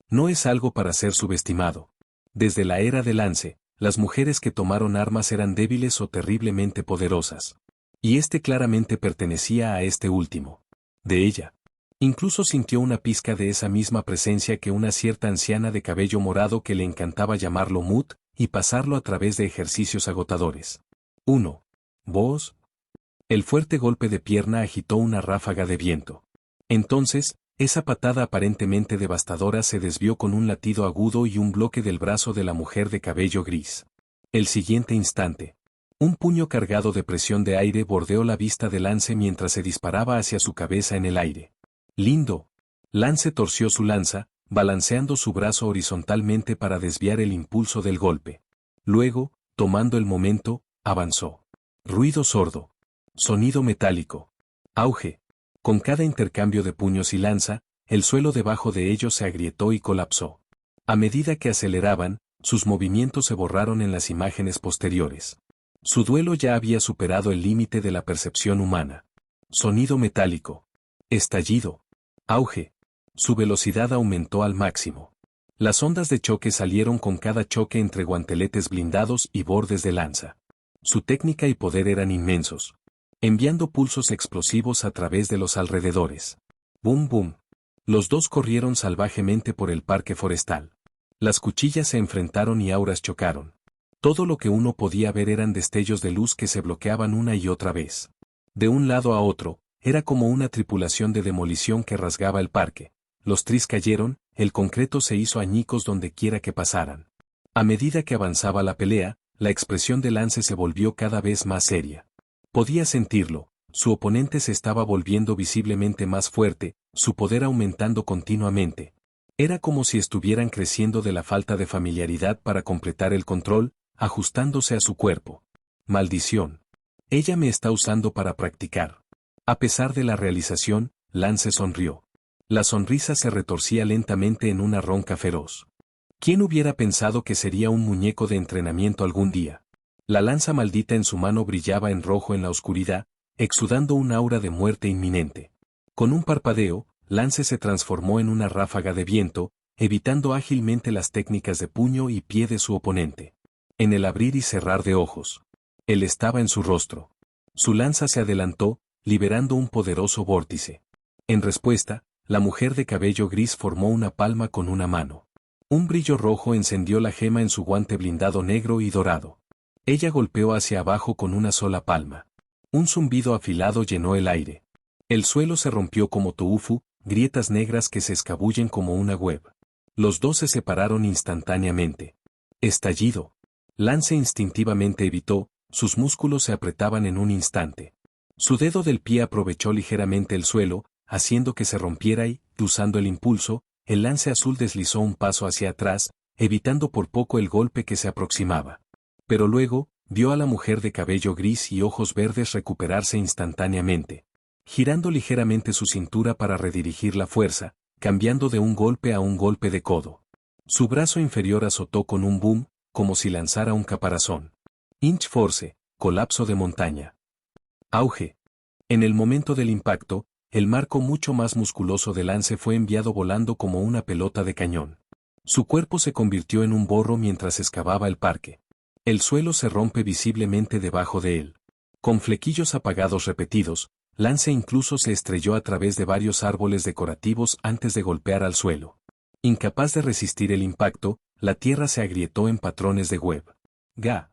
No es algo para ser subestimado. Desde la era de Lance, las mujeres que tomaron armas eran débiles o terriblemente poderosas. Y este claramente pertenecía a este último. De ella. Incluso sintió una pizca de esa misma presencia que una cierta anciana de cabello morado que le encantaba llamarlo Mut, y pasarlo a través de ejercicios agotadores. 1. ¿Vos? El fuerte golpe de pierna agitó una ráfaga de viento. Entonces, esa patada aparentemente devastadora se desvió con un latido agudo y un bloque del brazo de la mujer de cabello gris. El siguiente instante, un puño cargado de presión de aire bordeó la vista de Lance mientras se disparaba hacia su cabeza en el aire. Lindo. Lance torció su lanza, balanceando su brazo horizontalmente para desviar el impulso del golpe. Luego, tomando el momento, avanzó. Ruido sordo. Sonido metálico. Auge. Con cada intercambio de puños y lanza, el suelo debajo de ellos se agrietó y colapsó. A medida que aceleraban, sus movimientos se borraron en las imágenes posteriores. Su duelo ya había superado el límite de la percepción humana. Sonido metálico. Estallido. Auge. Su velocidad aumentó al máximo. Las ondas de choque salieron con cada choque entre guanteletes blindados y bordes de lanza. Su técnica y poder eran inmensos, enviando pulsos explosivos a través de los alrededores. ¡Bum bum! Los dos corrieron salvajemente por el parque forestal. Las cuchillas se enfrentaron y auras chocaron. Todo lo que uno podía ver eran destellos de luz que se bloqueaban una y otra vez. De un lado a otro, era como una tripulación de demolición que rasgaba el parque. Los tris cayeron, el concreto se hizo añicos donde quiera que pasaran. A medida que avanzaba la pelea, la expresión de Lance se volvió cada vez más seria. Podía sentirlo, su oponente se estaba volviendo visiblemente más fuerte, su poder aumentando continuamente. Era como si estuvieran creciendo de la falta de familiaridad para completar el control, ajustándose a su cuerpo. Maldición. Ella me está usando para practicar. A pesar de la realización, Lance sonrió. La sonrisa se retorcía lentamente en una ronca feroz. ¿Quién hubiera pensado que sería un muñeco de entrenamiento algún día? La lanza maldita en su mano brillaba en rojo en la oscuridad, exudando un aura de muerte inminente. Con un parpadeo, Lance se transformó en una ráfaga de viento, evitando ágilmente las técnicas de puño y pie de su oponente. En el abrir y cerrar de ojos, él estaba en su rostro. Su lanza se adelantó, liberando un poderoso vórtice. En respuesta, la mujer de cabello gris formó una palma con una mano. Un brillo rojo encendió la gema en su guante blindado negro y dorado. Ella golpeó hacia abajo con una sola palma. Un zumbido afilado llenó el aire. El suelo se rompió como tofu, grietas negras que se escabullen como una web. Los dos se separaron instantáneamente. Estallido. Lance instintivamente evitó, sus músculos se apretaban en un instante. Su dedo del pie aprovechó ligeramente el suelo, haciendo que se rompiera y, usando el impulso, el lance azul deslizó un paso hacia atrás, evitando por poco el golpe que se aproximaba. Pero luego, vio a la mujer de cabello gris y ojos verdes recuperarse instantáneamente, girando ligeramente su cintura para redirigir la fuerza, cambiando de un golpe a un golpe de codo. Su brazo inferior azotó con un boom, como si lanzara un caparazón. Inch Force, colapso de montaña. Auge. En el momento del impacto, el marco mucho más musculoso de Lance fue enviado volando como una pelota de cañón. Su cuerpo se convirtió en un borro mientras excavaba el parque. El suelo se rompe visiblemente debajo de él. Con flequillos apagados repetidos, Lance incluso se estrelló a través de varios árboles decorativos antes de golpear al suelo. Incapaz de resistir el impacto, la tierra se agrietó en patrones de web. Ga.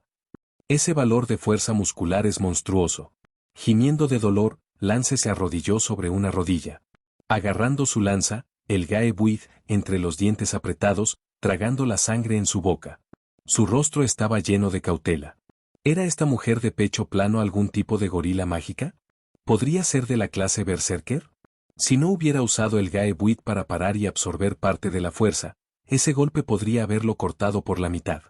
Ese valor de fuerza muscular es monstruoso. Gimiendo de dolor, Lance se arrodilló sobre una rodilla. Agarrando su lanza, el Gae Buid, entre los dientes apretados, tragando la sangre en su boca. Su rostro estaba lleno de cautela. ¿Era esta mujer de pecho plano algún tipo de gorila mágica? ¿Podría ser de la clase Berserker? Si no hubiera usado el Gae Buid para parar y absorber parte de la fuerza, ese golpe podría haberlo cortado por la mitad.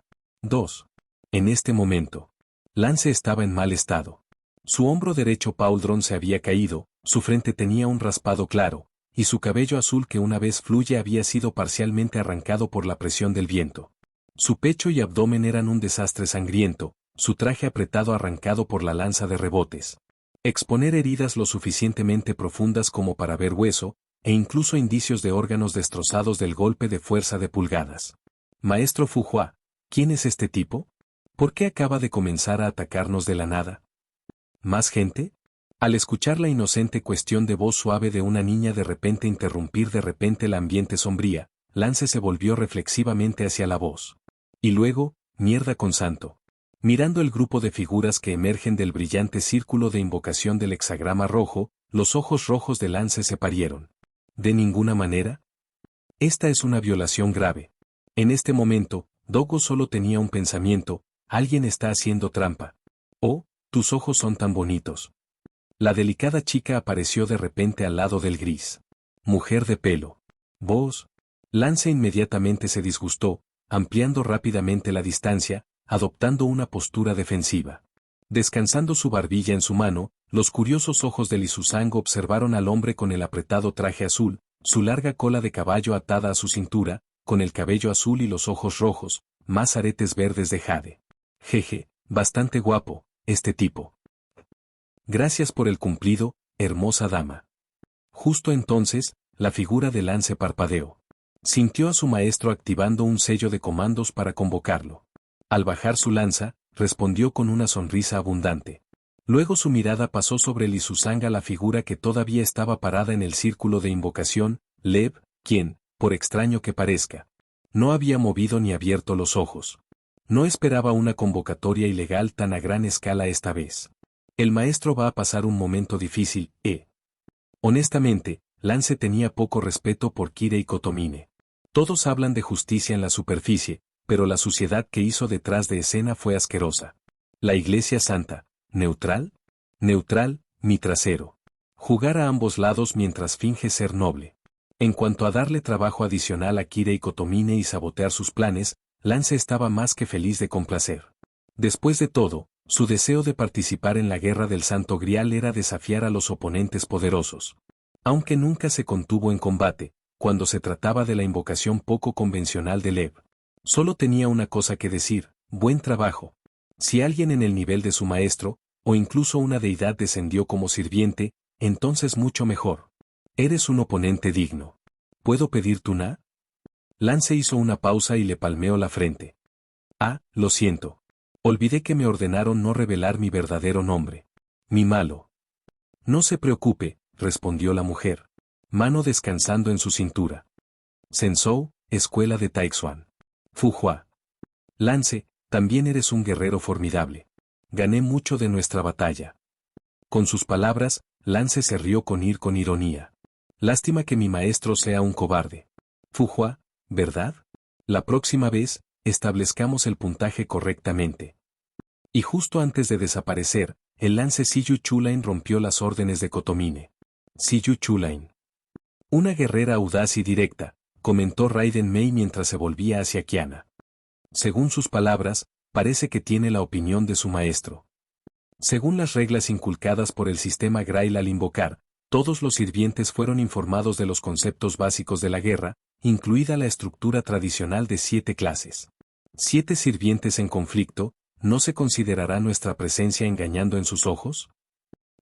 2. En este momento, Lance estaba en mal estado. Su hombro derecho Pauldron se había caído, su frente tenía un raspado claro, y su cabello azul que una vez fluye había sido parcialmente arrancado por la presión del viento. Su pecho y abdomen eran un desastre sangriento, su traje apretado arrancado por la lanza de rebotes. Exponer heridas lo suficientemente profundas como para ver hueso, e incluso indicios de órganos destrozados del golpe de fuerza de pulgadas. Maestro Fuhua, ¿quién es este tipo? ¿Por qué acaba de comenzar a atacarnos de la nada? ¿Más gente? Al escuchar la inocente cuestión de voz suave de una niña de repente interrumpir de repente el ambiente sombría, Lance se volvió reflexivamente hacia la voz. Y luego, mierda con santo. Mirando el grupo de figuras que emergen del brillante círculo de invocación del hexagrama rojo, los ojos rojos de Lance se parieron. ¿De ninguna manera? Esta es una violación grave. En este momento, Dogo solo tenía un pensamiento: alguien está haciendo trampa. Oh, tus ojos son tan bonitos. La delicada chica apareció de repente al lado del gris. Mujer de pelo. ¿Vos? Lance inmediatamente se disgustó, ampliando rápidamente la distancia, adoptando una postura defensiva. Descansando su barbilla en su mano, los curiosos ojos de Lisusang observaron al hombre con el apretado traje azul, su larga cola de caballo atada a su cintura, con el cabello azul y los ojos rojos, más aretes verdes de jade. Jeje, bastante guapo, este tipo. Gracias por el cumplido, hermosa dama. Justo entonces, la figura de Lance parpadeó. Sintió a su maestro activando un sello de comandos para convocarlo. Al bajar su lanza, respondió con una sonrisa abundante. Luego su mirada pasó sobre Lisusang a la figura que todavía estaba parada en el círculo de invocación, Lev, quien, por extraño que parezca, no había movido ni abierto los ojos. No esperaba una convocatoria ilegal tan a gran escala esta vez. El maestro va a pasar un momento difícil, Honestamente, Lance tenía poco respeto por Kirei Kotomine. Todos hablan de justicia en la superficie, pero la suciedad que hizo detrás de escena fue asquerosa. La Iglesia Santa, ¿neutral? Neutral, mi trasero. Jugar a ambos lados mientras finge ser noble. En cuanto a darle trabajo adicional a Kirei Kotomine y sabotear sus planes, Lance estaba más que feliz de complacer. Después de todo, su deseo de participar en la guerra del Santo Grial era desafiar a los oponentes poderosos. Aunque nunca se contuvo en combate, cuando se trataba de la invocación poco convencional de Lev. Solo tenía una cosa que decir: buen trabajo. Si alguien en el nivel de su maestro, o incluso una deidad descendió como sirviente, entonces mucho mejor. Eres un oponente digno. ¿Puedo pedir tu na? Lance hizo una pausa y le palmeó la frente. Ah, lo siento. Olvidé que me ordenaron no revelar mi verdadero nombre. Mi malo. No se preocupe, respondió la mujer, mano descansando en su cintura. Sensou, escuela de Taixuan. Fuhua. Lance, también eres un guerrero formidable. Gané mucho de nuestra batalla. Con sus palabras, Lance se rió con ironía. Lástima que mi maestro sea un cobarde. Fuhua, ¿verdad? La próxima vez, establezcamos el puntaje correctamente. Y justo antes de desaparecer, el Lance Siyu Chulain rompió las órdenes de Kotomine. Siyu Chulain. Una guerrera audaz y directa, comentó Raiden Mei mientras se volvía hacia Kiana. Según sus palabras, parece que tiene la opinión de su maestro. Según las reglas inculcadas por el sistema Grail al invocar, todos los sirvientes fueron informados de los conceptos básicos de la guerra, incluida la estructura tradicional de 7 clases. 7 sirvientes en conflicto, ¿no se considerará nuestra presencia engañando en sus ojos?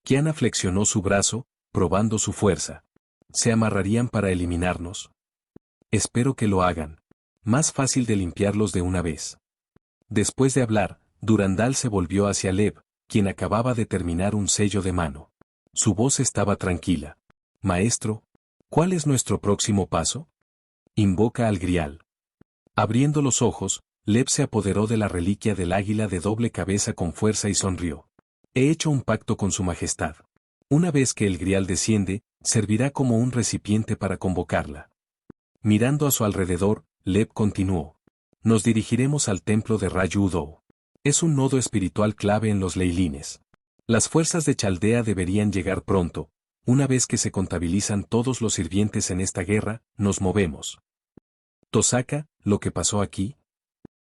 Kiana flexionó su brazo, probando su fuerza. ¿Se amarrarían para eliminarnos? Espero que lo hagan. Más fácil de limpiarlos de una vez. Después de hablar, Durandal se volvió hacia Lev, quien acababa de terminar un sello de mano. Su voz estaba tranquila. Maestro, ¿cuál es nuestro próximo paso? Invoca al Grial. Abriendo los ojos, Lev se apoderó de la reliquia del águila de doble cabeza con fuerza y sonrió. He hecho un pacto con su majestad. Una vez que el Grial desciende, servirá como un recipiente para convocarla. Mirando a su alrededor, Lev continuó. Nos dirigiremos al templo de Rayu-Udou. Es un nodo espiritual clave en los Leilines. Las fuerzas de Chaldea deberían llegar pronto. Una vez que se contabilizan todos los sirvientes en esta guerra, nos movemos. Tosaka, ¿lo que pasó aquí?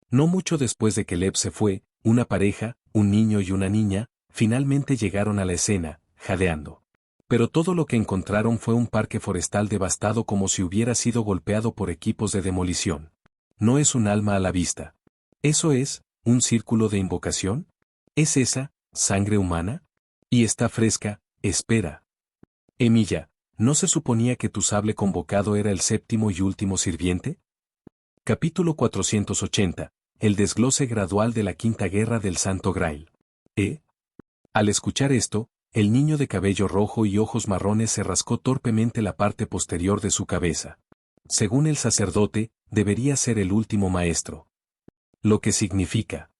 No mucho después de que Lev se fue, una pareja, un niño y una niña, finalmente llegaron a la escena, jadeando. Pero todo lo que encontraron fue un parque forestal devastado como si hubiera sido golpeado por equipos de demolición. No es un alma a la vista. ¿Eso es, un círculo de invocación? ¿Es esa, sangre humana? Y está fresca, espera. Emilia, ¿no se suponía que tu sable convocado era el 7º y último sirviente? Capítulo 480. El desglose gradual de la Quinta Guerra del Santo Grail. Al escuchar esto, el niño de cabello rojo y ojos marrones se rascó torpemente la parte posterior de su cabeza. Según el sacerdote, debería ser el último maestro. Lo que significa.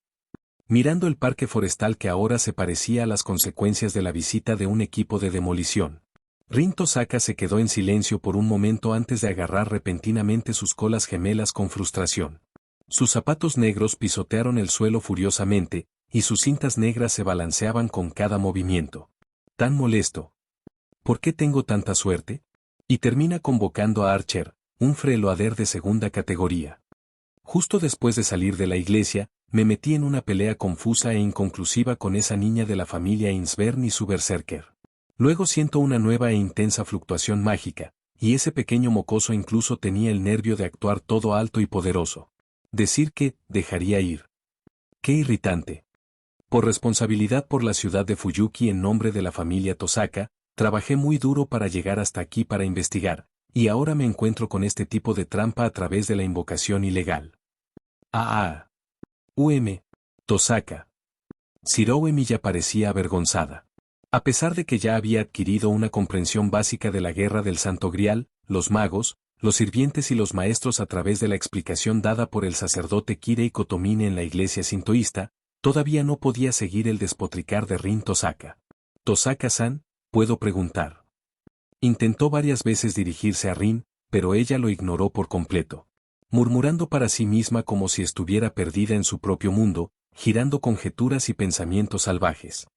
Mirando el parque forestal que ahora se parecía a las consecuencias de la visita de un equipo de demolición. Rin Tosaka se quedó en silencio por un momento antes de agarrar repentinamente sus colas gemelas con frustración. Sus zapatos negros pisotearon el suelo furiosamente, y sus cintas negras se balanceaban con cada movimiento. Tan molesto. ¿Por qué tengo tanta suerte? Y termina convocando a Archer, un freloader de segunda categoría. Justo después de salir de la iglesia, me metí en una pelea confusa e inconclusiva con esa niña de la familia Insvern y su berserker. Luego siento una nueva e intensa fluctuación mágica, y ese pequeño mocoso incluso tenía el nervio de actuar todo alto y poderoso. Decir que, dejaría ir. ¡Qué irritante! Por responsabilidad por la ciudad de Fuyuki en nombre de la familia Tosaka, trabajé muy duro para llegar hasta aquí para investigar, y ahora me encuentro con este tipo de trampa a través de la invocación ilegal. Tosaka. Shirou Emiya parecía avergonzada. A pesar de que ya había adquirido una comprensión básica de la guerra del Santo Grial, los magos, los sirvientes y los maestros a través de la explicación dada por el sacerdote Kirei Kotomine en la iglesia sintoísta, todavía no podía seguir el despotricar de Rin Tosaka. Tosaka-san, ¿puedo preguntar? Intentó varias veces dirigirse a Rin, pero ella lo ignoró por completo. Murmurando para sí misma como si estuviera perdida en su propio mundo, girando conjeturas y pensamientos salvajes.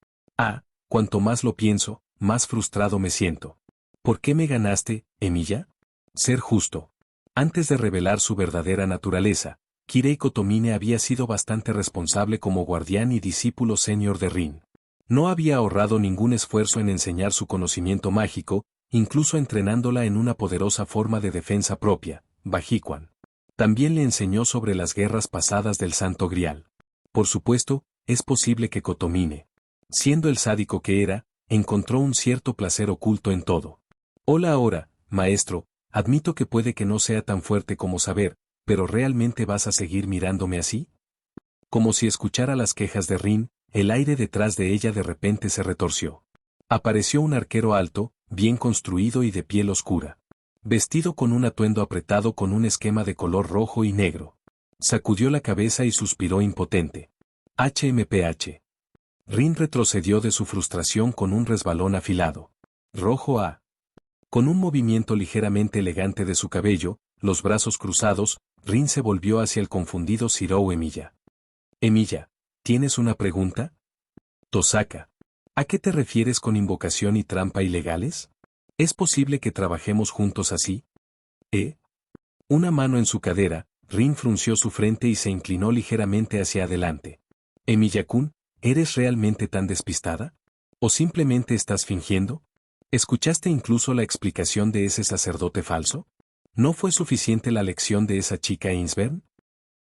Cuanto más lo pienso, más frustrado me siento. ¿Por qué me ganaste, Emiya? Ser justo. Antes de revelar su verdadera naturaleza, Kirei Kotomine había sido bastante responsable como guardián y discípulo senior de Rin. No había ahorrado ningún esfuerzo en enseñar su conocimiento mágico, incluso entrenándola en una poderosa forma de defensa propia, Bajikuan. También le enseñó sobre las guerras pasadas del Santo Grial. Por supuesto, es posible que Kotomine, siendo el sádico que era, encontró un cierto placer oculto en todo. Hola ahora, maestro, admito que puede que no sea tan fuerte como saber, pero ¿realmente vas a seguir mirándome así? Como si escuchara las quejas de Rin, el aire detrás de ella de repente se retorció. Apareció un arquero alto, bien construido y de piel oscura. Vestido con un atuendo apretado con un esquema de color rojo y negro. Sacudió la cabeza y suspiró impotente. HMPH. Rin retrocedió de su frustración con un resbalón afilado. Rojo A. Con un movimiento ligeramente elegante de su cabello, los brazos cruzados, Rin se volvió hacia el confundido Shirou Emiya. Emiya, ¿tienes una pregunta? Tosaka. ¿A qué te refieres con invocación y trampa ilegales? ¿Es posible que trabajemos juntos así? Una mano en su cadera, Rin frunció su frente y se inclinó ligeramente hacia adelante. Emiya-kun, ¿eres realmente tan despistada? ¿O simplemente estás fingiendo? ¿Escuchaste incluso la explicación de ese sacerdote falso? ¿No fue suficiente la lección de esa chica Ainsbern?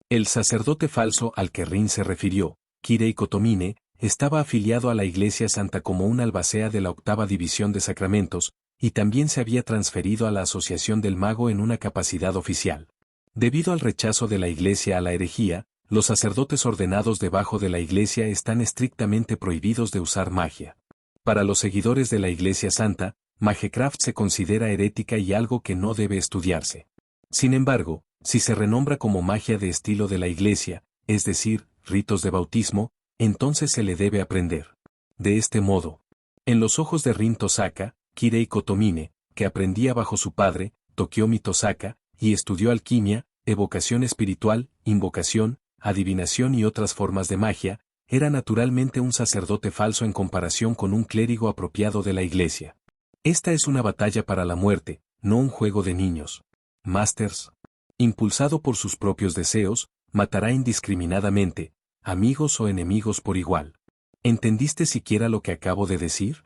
El sacerdote falso al que Rin se refirió, Kirei Kotomine, estaba afiliado a la Iglesia Santa como un albacea de la octava división de sacramentos, y también se había transferido a la Asociación del Mago en una capacidad oficial. Debido al rechazo de la Iglesia a la herejía, los sacerdotes ordenados debajo de la Iglesia están estrictamente prohibidos de usar magia. Para los seguidores de la Iglesia Santa, Magecraft se considera herética y algo que no debe estudiarse. Sin embargo, si se renombra como magia de estilo de la Iglesia, es decir, ritos de bautismo, entonces se le debe aprender. De este modo, en los ojos de Rin Tosaka, Kirei Kotomine, que aprendía bajo su padre, Tokiomi Tosaka, y estudió alquimia, evocación espiritual, invocación, adivinación y otras formas de magia, era naturalmente un sacerdote falso en comparación con un clérigo apropiado de la Iglesia. Esta es una batalla para la muerte, no un juego de niños. Masters, impulsado por sus propios deseos, matará indiscriminadamente, amigos o enemigos por igual. ¿Entendiste siquiera lo que acabo de decir?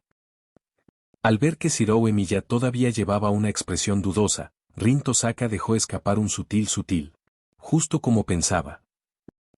Al ver que Shirou Emiya todavía llevaba una expresión dudosa, Rin Tosaka dejó escapar un sutil. Justo como pensaba.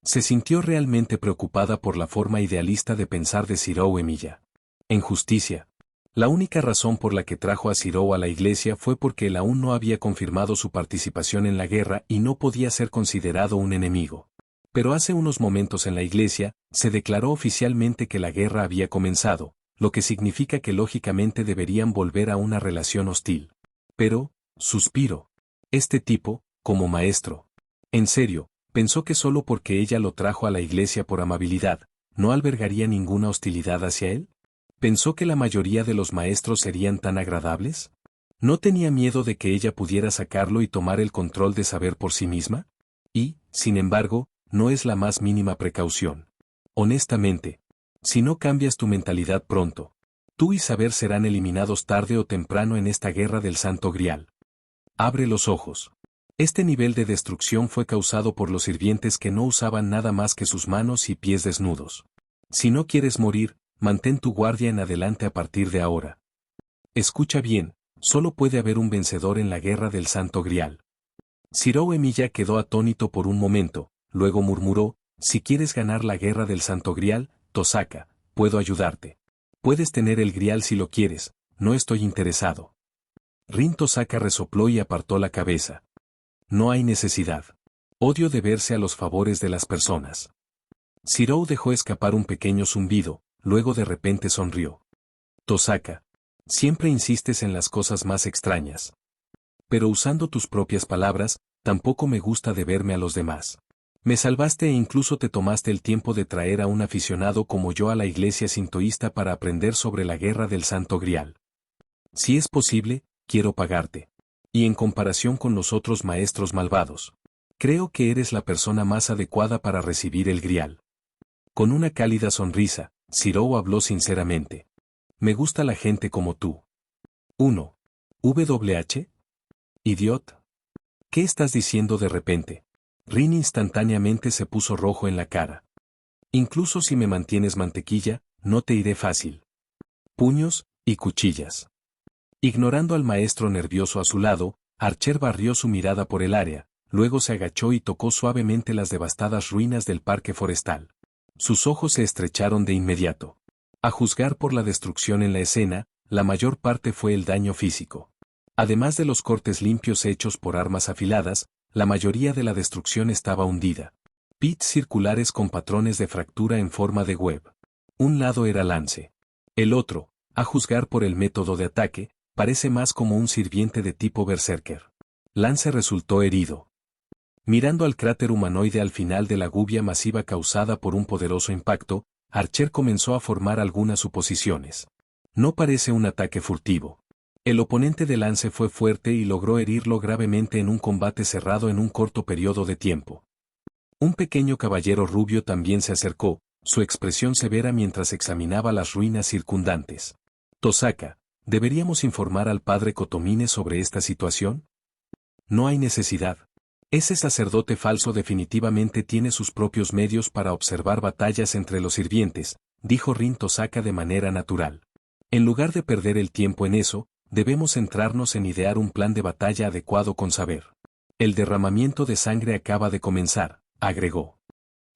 Se sintió realmente preocupada por la forma idealista de pensar de Shirou Emiya. En justicia, la única razón por la que trajo a Shirou a la iglesia fue porque él aún no había confirmado su participación en la guerra y no podía ser considerado un enemigo. Pero hace unos momentos en la iglesia, se declaró oficialmente que la guerra había comenzado, lo que significa que lógicamente deberían volver a una relación hostil. Pero, suspiro. Este tipo, como maestro. En serio, pensó que solo porque ella lo trajo a la iglesia por amabilidad, no albergaría ninguna hostilidad hacia él. ¿Pensó que la mayoría de los maestros serían tan agradables? ¿No tenía miedo de que ella pudiera sacarlo y tomar el control de saber por sí misma? Y, sin embargo, no es la más mínima precaución. Honestamente, si no cambias tu mentalidad pronto, tú y Saber serán eliminados tarde o temprano en esta guerra del Santo Grial. Abre los ojos. Este nivel de destrucción fue causado por los sirvientes que no usaban nada más que sus manos y pies desnudos. Si no quieres morir, mantén tu guardia en adelante a partir de ahora. Escucha bien, solo puede haber un vencedor en la guerra del Santo Grial. Shirou Emiya quedó atónito por un momento, luego murmuró, si quieres ganar la guerra del Santo Grial, Tosaka, puedo ayudarte. Puedes tener el Grial si lo quieres, no estoy interesado. Rin Tosaka resopló y apartó la cabeza. No hay necesidad. Odio deberse a los favores de las personas. Shirou dejó escapar un pequeño zumbido, luego de repente sonrió. Tosaka, siempre insistes en las cosas más extrañas. Pero usando tus propias palabras, tampoco me gusta deberme a los demás. Me salvaste e incluso te tomaste el tiempo de traer a un aficionado como yo a la iglesia sintoísta para aprender sobre la guerra del Santo Grial. Si es posible, quiero pagarte. Y en comparación con los otros maestros malvados, creo que eres la persona más adecuada para recibir el Grial. Con una cálida sonrisa, Shirou habló sinceramente. Me gusta la gente como tú. 1. ¿WH? Idiot. ¿Qué estás diciendo de repente? Rin instantáneamente se puso rojo en la cara. Incluso si me mantienes mantequilla, no te iré fácil. Puños y cuchillas. Ignorando al maestro nervioso a su lado, Archer barrió su mirada por el área, luego se agachó y tocó suavemente las devastadas ruinas del parque forestal. Sus ojos se estrecharon de inmediato. A juzgar por la destrucción en la escena, la mayor parte fue el daño físico. Además de los cortes limpios hechos por armas afiladas, la mayoría de la destrucción estaba hundida. Pits circulares con patrones de fractura en forma de web. Un lado era Lance. El otro, a juzgar por el método de ataque, parece más como un sirviente de tipo berserker. Lance resultó herido. Mirando al cráter humanoide al final de la gubia masiva causada por un poderoso impacto, Archer comenzó a formar algunas suposiciones. No parece un ataque furtivo. El oponente de Lance fue fuerte y logró herirlo gravemente en un combate cerrado en un corto periodo de tiempo. Un pequeño caballero rubio también se acercó, su expresión severa mientras examinaba las ruinas circundantes. Tosaka, ¿deberíamos informar al padre Kotomine sobre esta situación? No hay necesidad. Ese sacerdote falso definitivamente tiene sus propios medios para observar batallas entre los sirvientes, dijo Rin Tosaka de manera natural. En lugar de perder el tiempo en eso, debemos centrarnos en idear un plan de batalla adecuado con saber. El derramamiento de sangre acaba de comenzar, agregó.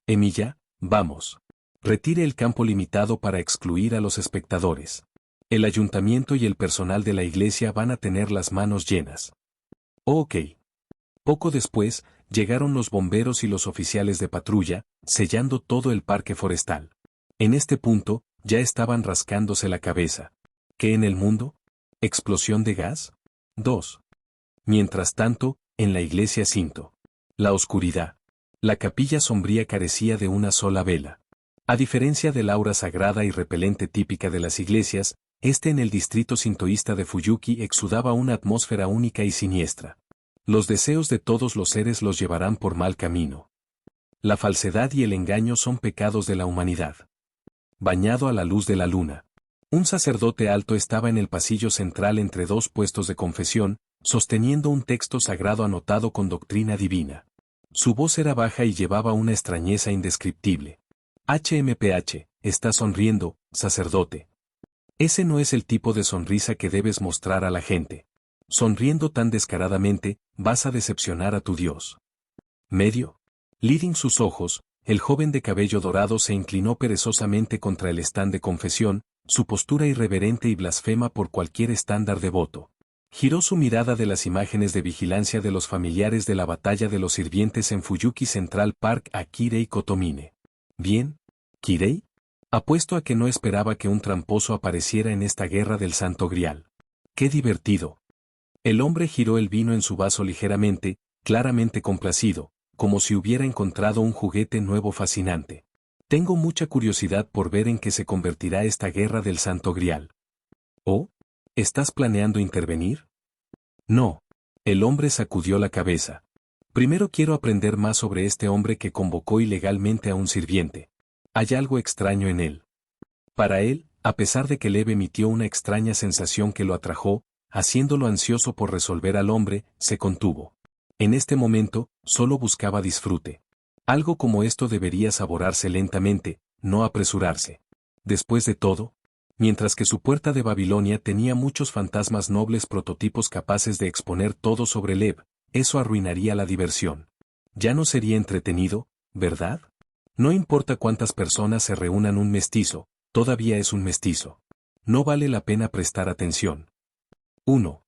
Emilia, vamos. Retire el campo limitado para excluir a los espectadores. El ayuntamiento y el personal de la iglesia van a tener las manos llenas. Ok. Poco después, llegaron los bomberos y los oficiales de patrulla, sellando todo el parque forestal. En este punto, ya estaban rascándose la cabeza. ¿Qué en el mundo? ¿Explosión de gas? 2. Mientras tanto, en la iglesia Shinto. La oscuridad. La capilla sombría carecía de una sola vela. A diferencia del aura sagrada y repelente típica de las iglesias, en el distrito sintoísta de Fuyuki exudaba una atmósfera única y siniestra. Los deseos de todos los seres los llevarán por mal camino. La falsedad y el engaño son pecados de la humanidad. Bañado a la luz de la luna. Un sacerdote alto estaba en el pasillo central entre dos puestos de confesión, sosteniendo un texto sagrado anotado con doctrina divina. Su voz era baja y llevaba una extrañeza indescriptible. HMPH, está sonriendo, sacerdote. Ese no es el tipo de sonrisa que debes mostrar a la gente. Sonriendo tan descaradamente, vas a decepcionar a tu Dios. Medio. Leading sus ojos, el joven de cabello dorado se inclinó perezosamente contra el stand de confesión, su postura irreverente y blasfema por cualquier estándar devoto. Giró su mirada de las imágenes de vigilancia de los familiares de la batalla de los sirvientes en Fuyuki Central Park a Kirei Kotomine. Bien, ¿Kirei? Apuesto a que no esperaba que un tramposo apareciera en esta guerra del Santo Grial. ¡Qué divertido! El hombre giró el vino en su vaso ligeramente, claramente complacido, como si hubiera encontrado un juguete nuevo fascinante. Tengo mucha curiosidad por ver en qué se convertirá esta guerra del Santo Grial. ¿Oh? ¿Estás planeando intervenir? No. El hombre sacudió la cabeza. Primero quiero aprender más sobre este hombre que convocó ilegalmente a un sirviente. Hay algo extraño en él. Para él, a pesar de que Lev emitió una extraña sensación que lo atrajo, haciéndolo ansioso por resolver al hombre, se contuvo. En este momento, solo buscaba disfrute. Algo como esto debería saborearse lentamente, no apresurarse. Después de todo, mientras que su puerta de Babilonia tenía muchos fantasmas nobles prototipos capaces de exponer todo sobre Lev, eso arruinaría la diversión. Ya no sería entretenido, ¿verdad? No importa cuántas personas se reúnan un mestizo, todavía es un mestizo. No vale la pena prestar atención. 1.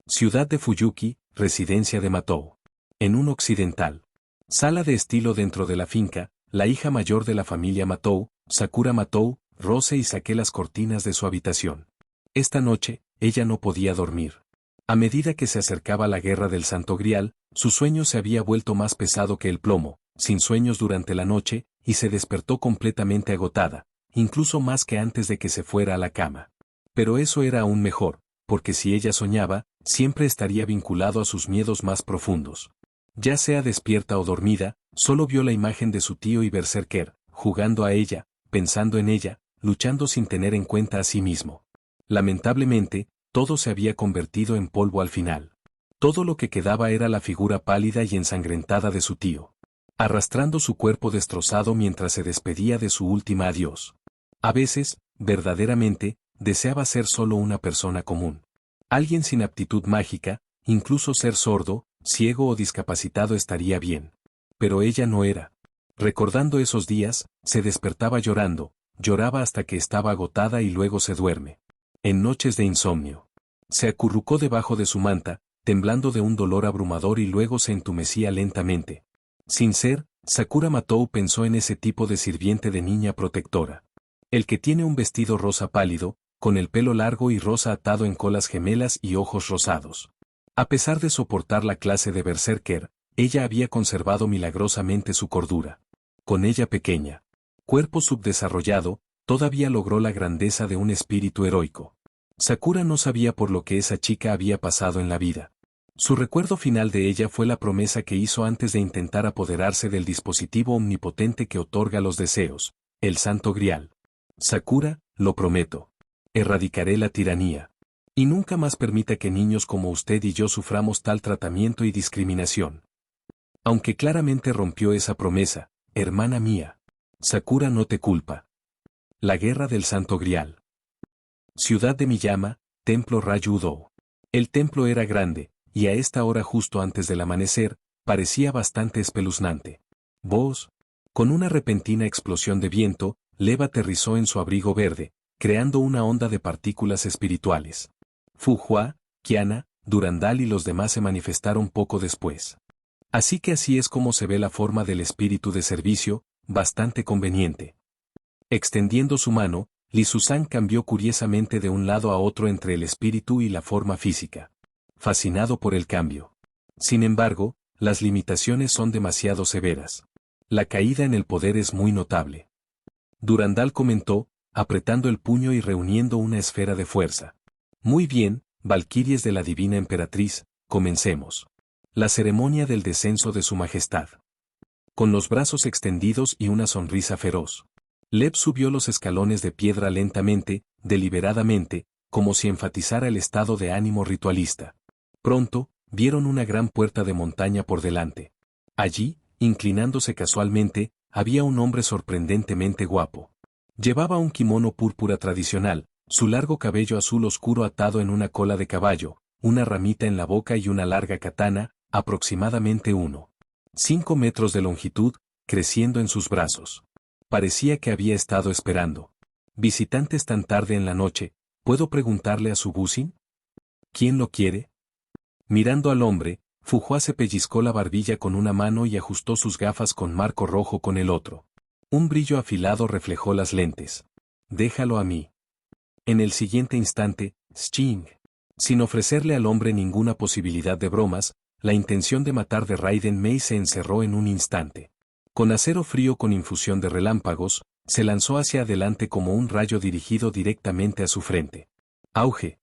Ciudad de Fuyuki, residencia de Matou. En un occidental. Sala de estilo dentro de la finca, la hija mayor de la familia Matou, Sakura Matou, Rose y saqué las cortinas de su habitación. Esta noche, ella no podía dormir. A medida que se acercaba la guerra del Santo Grial, su sueño se había vuelto más pesado que el plomo, sin sueños durante la noche, y se despertó completamente agotada, incluso más que antes de que se fuera a la cama. Pero eso era aún mejor, porque si ella soñaba, siempre estaría vinculado a sus miedos más profundos. Ya sea despierta o dormida, solo vio la imagen de su tío y berserker, jugando a ella, pensando en ella, luchando sin tener en cuenta a sí mismo. Lamentablemente, todo se había convertido en polvo al final. Todo lo que quedaba era la figura pálida y ensangrentada de su tío, arrastrando su cuerpo destrozado mientras se despedía de su última adiós. A veces, verdaderamente, deseaba ser solo una persona común. Alguien sin aptitud mágica, incluso ser sordo, ciego o discapacitado estaría bien. Pero ella no era. Recordando esos días, se despertaba llorando, lloraba hasta que estaba agotada y luego se duerme. En noches de insomnio. Se acurrucó debajo de su manta, temblando de un dolor abrumador y luego se entumecía lentamente. Sin ser, Sakura Matou pensó en ese tipo de sirviente de niña protectora. El que tiene un vestido rosa pálido, con el pelo largo y rosa atado en colas gemelas y ojos rosados. A pesar de soportar la clase de berserker, ella había conservado milagrosamente su cordura. Con ella pequeña, cuerpo subdesarrollado, todavía logró la grandeza de un espíritu heroico. Sakura no sabía por lo que esa chica había pasado en la vida. Su recuerdo final de ella fue la promesa que hizo antes de intentar apoderarse del dispositivo omnipotente que otorga los deseos, el Santo Grial. Sakura, lo prometo. Erradicaré la tiranía. Y nunca más permita que niños como usted y yo suframos tal tratamiento y discriminación. Aunque claramente rompió esa promesa, hermana mía. Sakura no te culpa. La guerra del Santo Grial. Ciudad de Miyama, Templo Ryūdō. El templo era grande, y a esta hora justo antes del amanecer, parecía bastante espeluznante. Vos, con una repentina explosión de viento, Lev aterrizó en su abrigo verde, creando una onda de partículas espirituales. Fu Hua, Kiana, Durandal y los demás se manifestaron poco después. Así que así es como se ve la forma del espíritu de servicio, bastante conveniente. Extendiendo su mano, Li Susan cambió curiosamente de un lado a otro entre el espíritu y la forma física. Fascinado por el cambio. Sin embargo, las limitaciones son demasiado severas. La caída en el poder es muy notable. Durandal comentó, apretando el puño y reuniendo una esfera de fuerza. Muy bien, valquirias de la divina emperatriz, comencemos. La ceremonia del descenso de su majestad. Con los brazos extendidos y una sonrisa feroz. Lev subió los escalones de piedra lentamente, deliberadamente, como si enfatizara el estado de ánimo ritualista. Pronto, vieron una gran puerta de montaña por delante. Allí, inclinándose casualmente, había un hombre sorprendentemente guapo. Llevaba un kimono púrpura tradicional, su largo cabello azul oscuro atado en una cola de caballo, una ramita en la boca y una larga katana, aproximadamente 1,5 metros de longitud, creciendo en sus brazos. Parecía que había estado esperando. Visitantes tan tarde en la noche, ¿puedo preguntarle a su busin? ¿Quién lo quiere? Mirando al hombre, Fu Hua se pellizcó la barbilla con una mano y ajustó sus gafas con marco rojo con el otro. Un brillo afilado reflejó las lentes. Déjalo a mí. En el siguiente instante, Sting. Sin ofrecerle al hombre ninguna posibilidad de bromas, la intención de matar de Raiden Mei se encerró en un instante. Con acero frío con infusión de relámpagos, se lanzó hacia adelante como un rayo dirigido directamente a su frente. Auge,